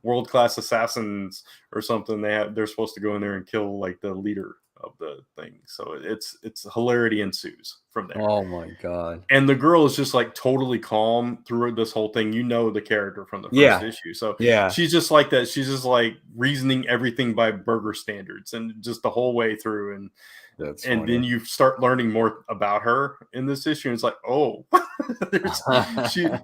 world-class assassins or something. They're supposed to go in there and kill like the leader of the thing. So it's hilarity ensues from there. Oh my God. And the girl is just like totally calm through this whole thing. You know the character from the first issue. So she's just like that. She's just like reasoning everything by burger standards and just the whole way through. And then you start learning more about her in this issue. And it's like, oh,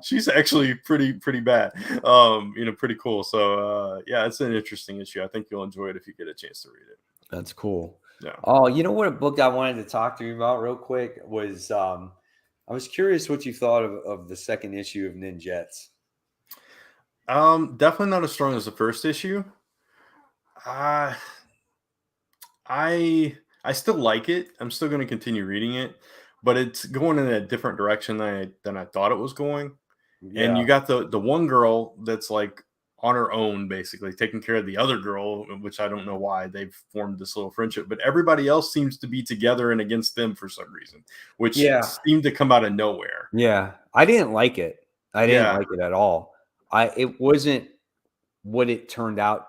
she's actually pretty bad. Pretty cool. So it's an interesting issue. I think you'll enjoy it if you get a chance to read it. That's cool. Yeah. Oh, you know what a book I wanted to talk to you about real quick was I was curious what you thought of the second issue of Ninjets. Definitely not as strong as the first issue. I still like it. I'm still going to continue reading it, but it's going in a different direction than I thought it was going. Yeah. And you got the one girl that's like on her own, basically taking care of the other girl, which I don't know why they've formed this little friendship, but everybody else seems to be together and against them for some reason, which seemed to come out of nowhere. Yeah. I didn't like it. I didn't like it at all. It wasn't what it turned out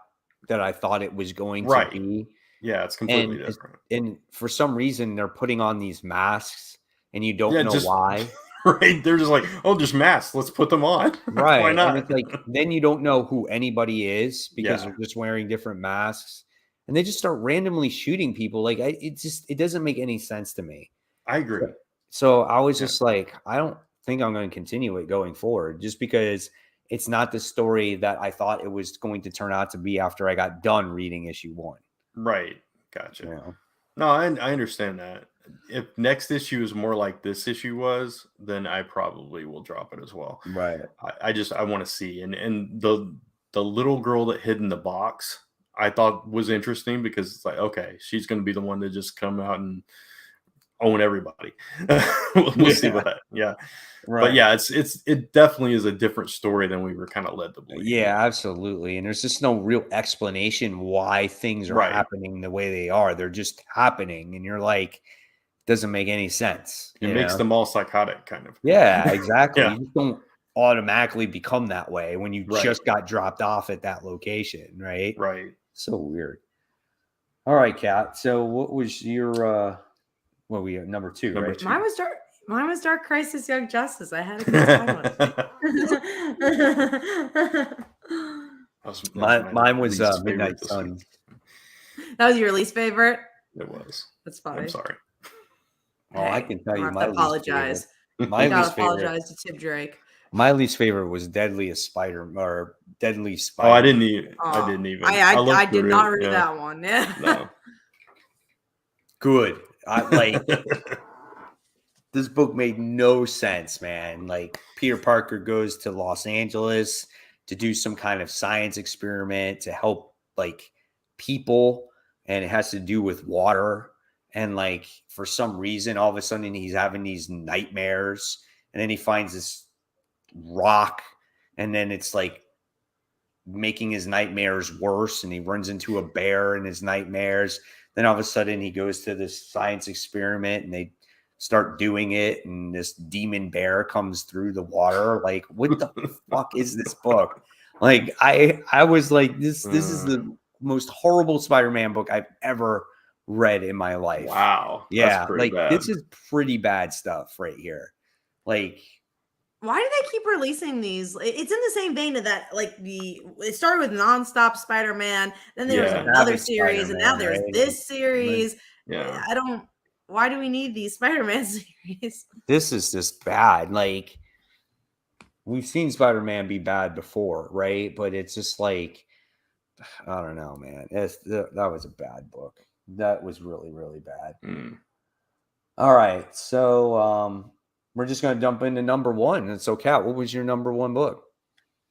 that I thought it was going to be. Yeah, it's completely different. And for some reason, they're putting on these masks, and you don't know why. Right? They're just like, oh, just masks. Let's put them on. Right? Why not? And it's like then you don't know who anybody is because they're just wearing different masks, and they just start randomly shooting people. Like it doesn't make any sense to me. I agree. So I was just like, I don't think I'm going to continue it going forward, just because it's not the story that I thought it was going to turn out to be after I got done reading issue 1. Right. Gotcha. Yeah. No, I understand that. If next issue is more like this issue was, then I probably will drop it as well. Right. I want to see. And the little girl that hid in the box, I thought was interesting because it's like, okay, she's going to be the one to just come out and own everybody. We'll see what that. Yeah. Right. But yeah, it definitely is a different story than we were kind of led to believe. Yeah, absolutely. And there's just no real explanation why things are happening the way they are. They're just happening. And you're like, doesn't make any sense. It makes them all psychotic, kind of. Yeah, exactly. You just don't automatically become that way when you just got dropped off at that location, right? Right. So weird. All right, Kat. So what was your what we number 2, Number right? 2. Mine was Dark Crisis Young Justice. I had a good time with it. Mine was Midnight Suns. That was your least favorite? It was. That's funny. I'm sorry. Oh, I can tell you I apologize. My least favorite. Apologize to Tim Drake. My least favorite was Deadly Spider. Oh, I didn't even. I did not read that one. Yeah. No. Good. This book made no sense, man. Like Peter Parker goes to Los Angeles to do some kind of science experiment to help like people, and it has to do with water. And like for some reason, all of a sudden he's having these nightmares, and then he finds this rock, and then it's like making his nightmares worse, and he runs into a bear in his nightmares. Then all of a sudden he goes to this science experiment, and they start doing it, and this demon bear comes through the water. Like, what the fuck is this book? Like, I was like, this is the most horrible Spider-Man book I've ever read in my life. Wow. Yeah, like bad. This is pretty bad stuff right here. Like, why do they keep releasing these? It's in the same vein of that. Like it started with Nonstop Spider-Man, then there was another series, and now there's this series. Yeah, Why do we need these Spider-Man series? This is just bad. Like, we've seen Spider-Man be bad before, right? But it's just like, I don't know, man. That was a bad book. That was really, really bad. All right. So we're just going to jump into number 1. And so, Kat, what was your number 1 book?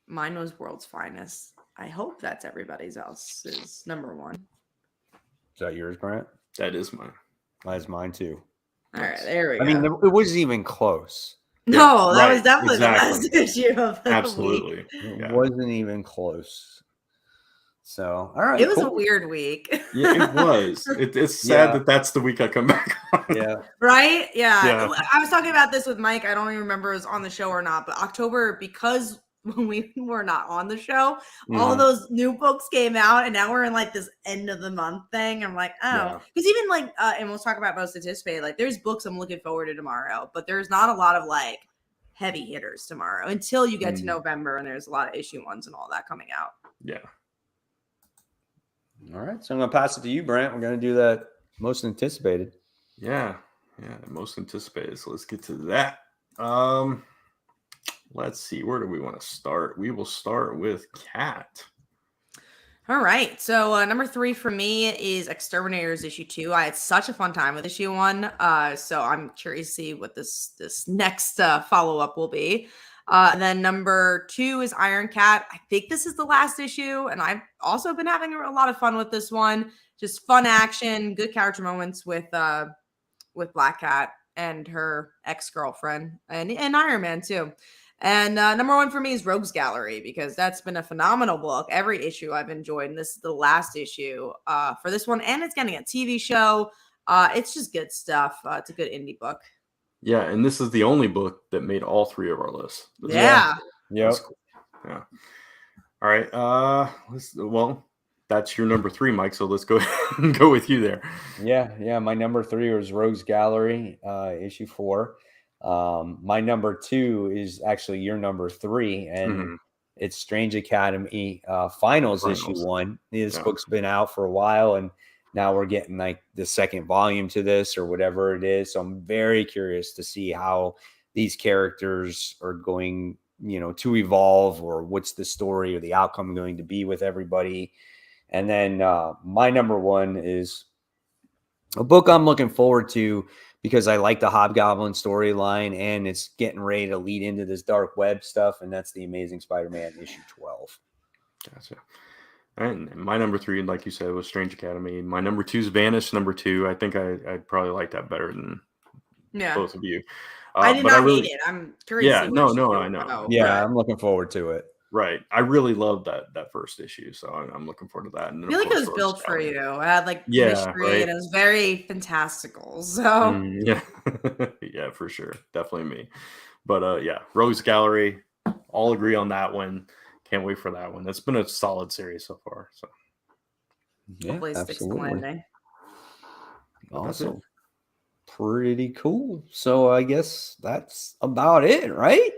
Mine was World's Finest. I hope that's everybody else's number 1. Is that yours, Grant? That is mine. That's mine, too. All right. There we go. I mean, it wasn't even close. No, that was definitely the last issue of the Absolutely. Week. It wasn't even close. So, all right, It was a cool. weird week. Yeah, it was. It's sad that that's the week I come back on. Yeah. Right? Yeah. Yeah. I was talking about this with Mike. I don't even remember if it was on the show or not, but October, because when we were not on the show, all of those new books came out, and now we're in like this end of the month thing. I'm like, oh, because even like, and we'll talk about most anticipated, like there's books I'm looking forward to tomorrow, but there's not a lot of like heavy hitters tomorrow until you get to November, and there's a lot of issue ones and all that coming out. Yeah. All right. So I'm going to pass it to you, Brent. We're going to do that most anticipated. Yeah. Most anticipated. So let's get to that. Let's see. Where do we want to start? We will start with Cat. All right. So number 3 for me is Exterminators issue 2. I had such a fun time with issue 1. So I'm curious to see what this next follow-up will be. And then number 2 is Iron Cat. I think this is the last issue, and I've also been having a lot of fun with this one. Just fun action, good character moments with Black Cat and her ex-girlfriend, and Iron Man too. And number 1 for me is Rogues Gallery, because that's been a phenomenal book. Every issue I've enjoyed, and this is the last issue for this one, and it's getting a TV show. It's just good stuff. It's a good indie book. Yeah, and this is the only book that made all 3 of our lists. Yeah. Yep. Cool. Yeah. All right. Well, that's your number 3, Mike. So let's go ahead and go with you there. Yeah. My number 3 was Rogues Gallery, issue 4. My number 2 is actually your number 3, and it's Strange Academy Finals issue 1. This book's been out for a while, and now we're getting like the second volume to this or whatever it is. So I'm very curious to see how these characters are going, to evolve, or what's the story or the outcome going to be with everybody. And then my number 1 is a book I'm looking forward to because I like the Hobgoblin storyline, and it's getting ready to lead into this dark web stuff, and that's the Amazing Spider-Man issue 12. Gotcha. And my number 3, like you said, was Strange Academy. My number 2 is Vanish. Number 2, I think I'd probably like that better than both of you. I did not hate it. I'm curious. Yeah, no, I know. Yeah, I'm looking forward to it. Right. I really loved that first issue, so I'm looking forward to that. And I feel like it was built for you. It had like mystery, and it was very fantastical. So yeah, yeah, for sure, definitely me. But yeah, Rogues Gallery, all agree on that one. Can't wait for that one. It's been a solid series so far. So yeah, absolutely. Awesome. Pretty cool. So I guess that's about it, right?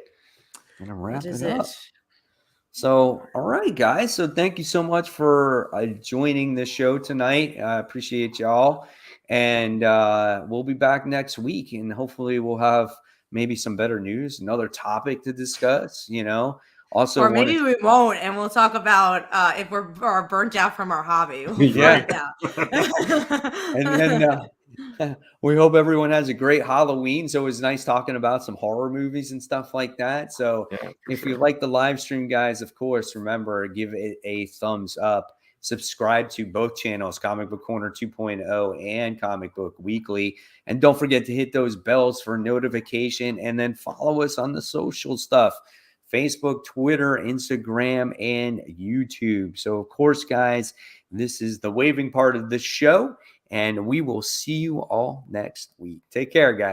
Gonna wrap it up. So, all right, guys. So thank you so much for joining the show tonight. I appreciate y'all. And we'll be back next week, and hopefully we'll have maybe some better news, another topic to discuss, Also, or maybe we won't, and we'll talk about if we're burnt out from our hobby. Yeah. And then we hope everyone has a great Halloween. So it was nice talking about some horror movies and stuff like that. So if you like the live stream, guys, of course, remember, give it a thumbs up. Subscribe to both channels, Comic Book Corner 2.0 and Comic Book Weekly. And don't forget to hit those bells for notification, and then follow us on the social stuff. Facebook, Twitter, Instagram, and YouTube. So, of course, guys, this is the waving part of the show, and we will see you all next week. Take care, guys.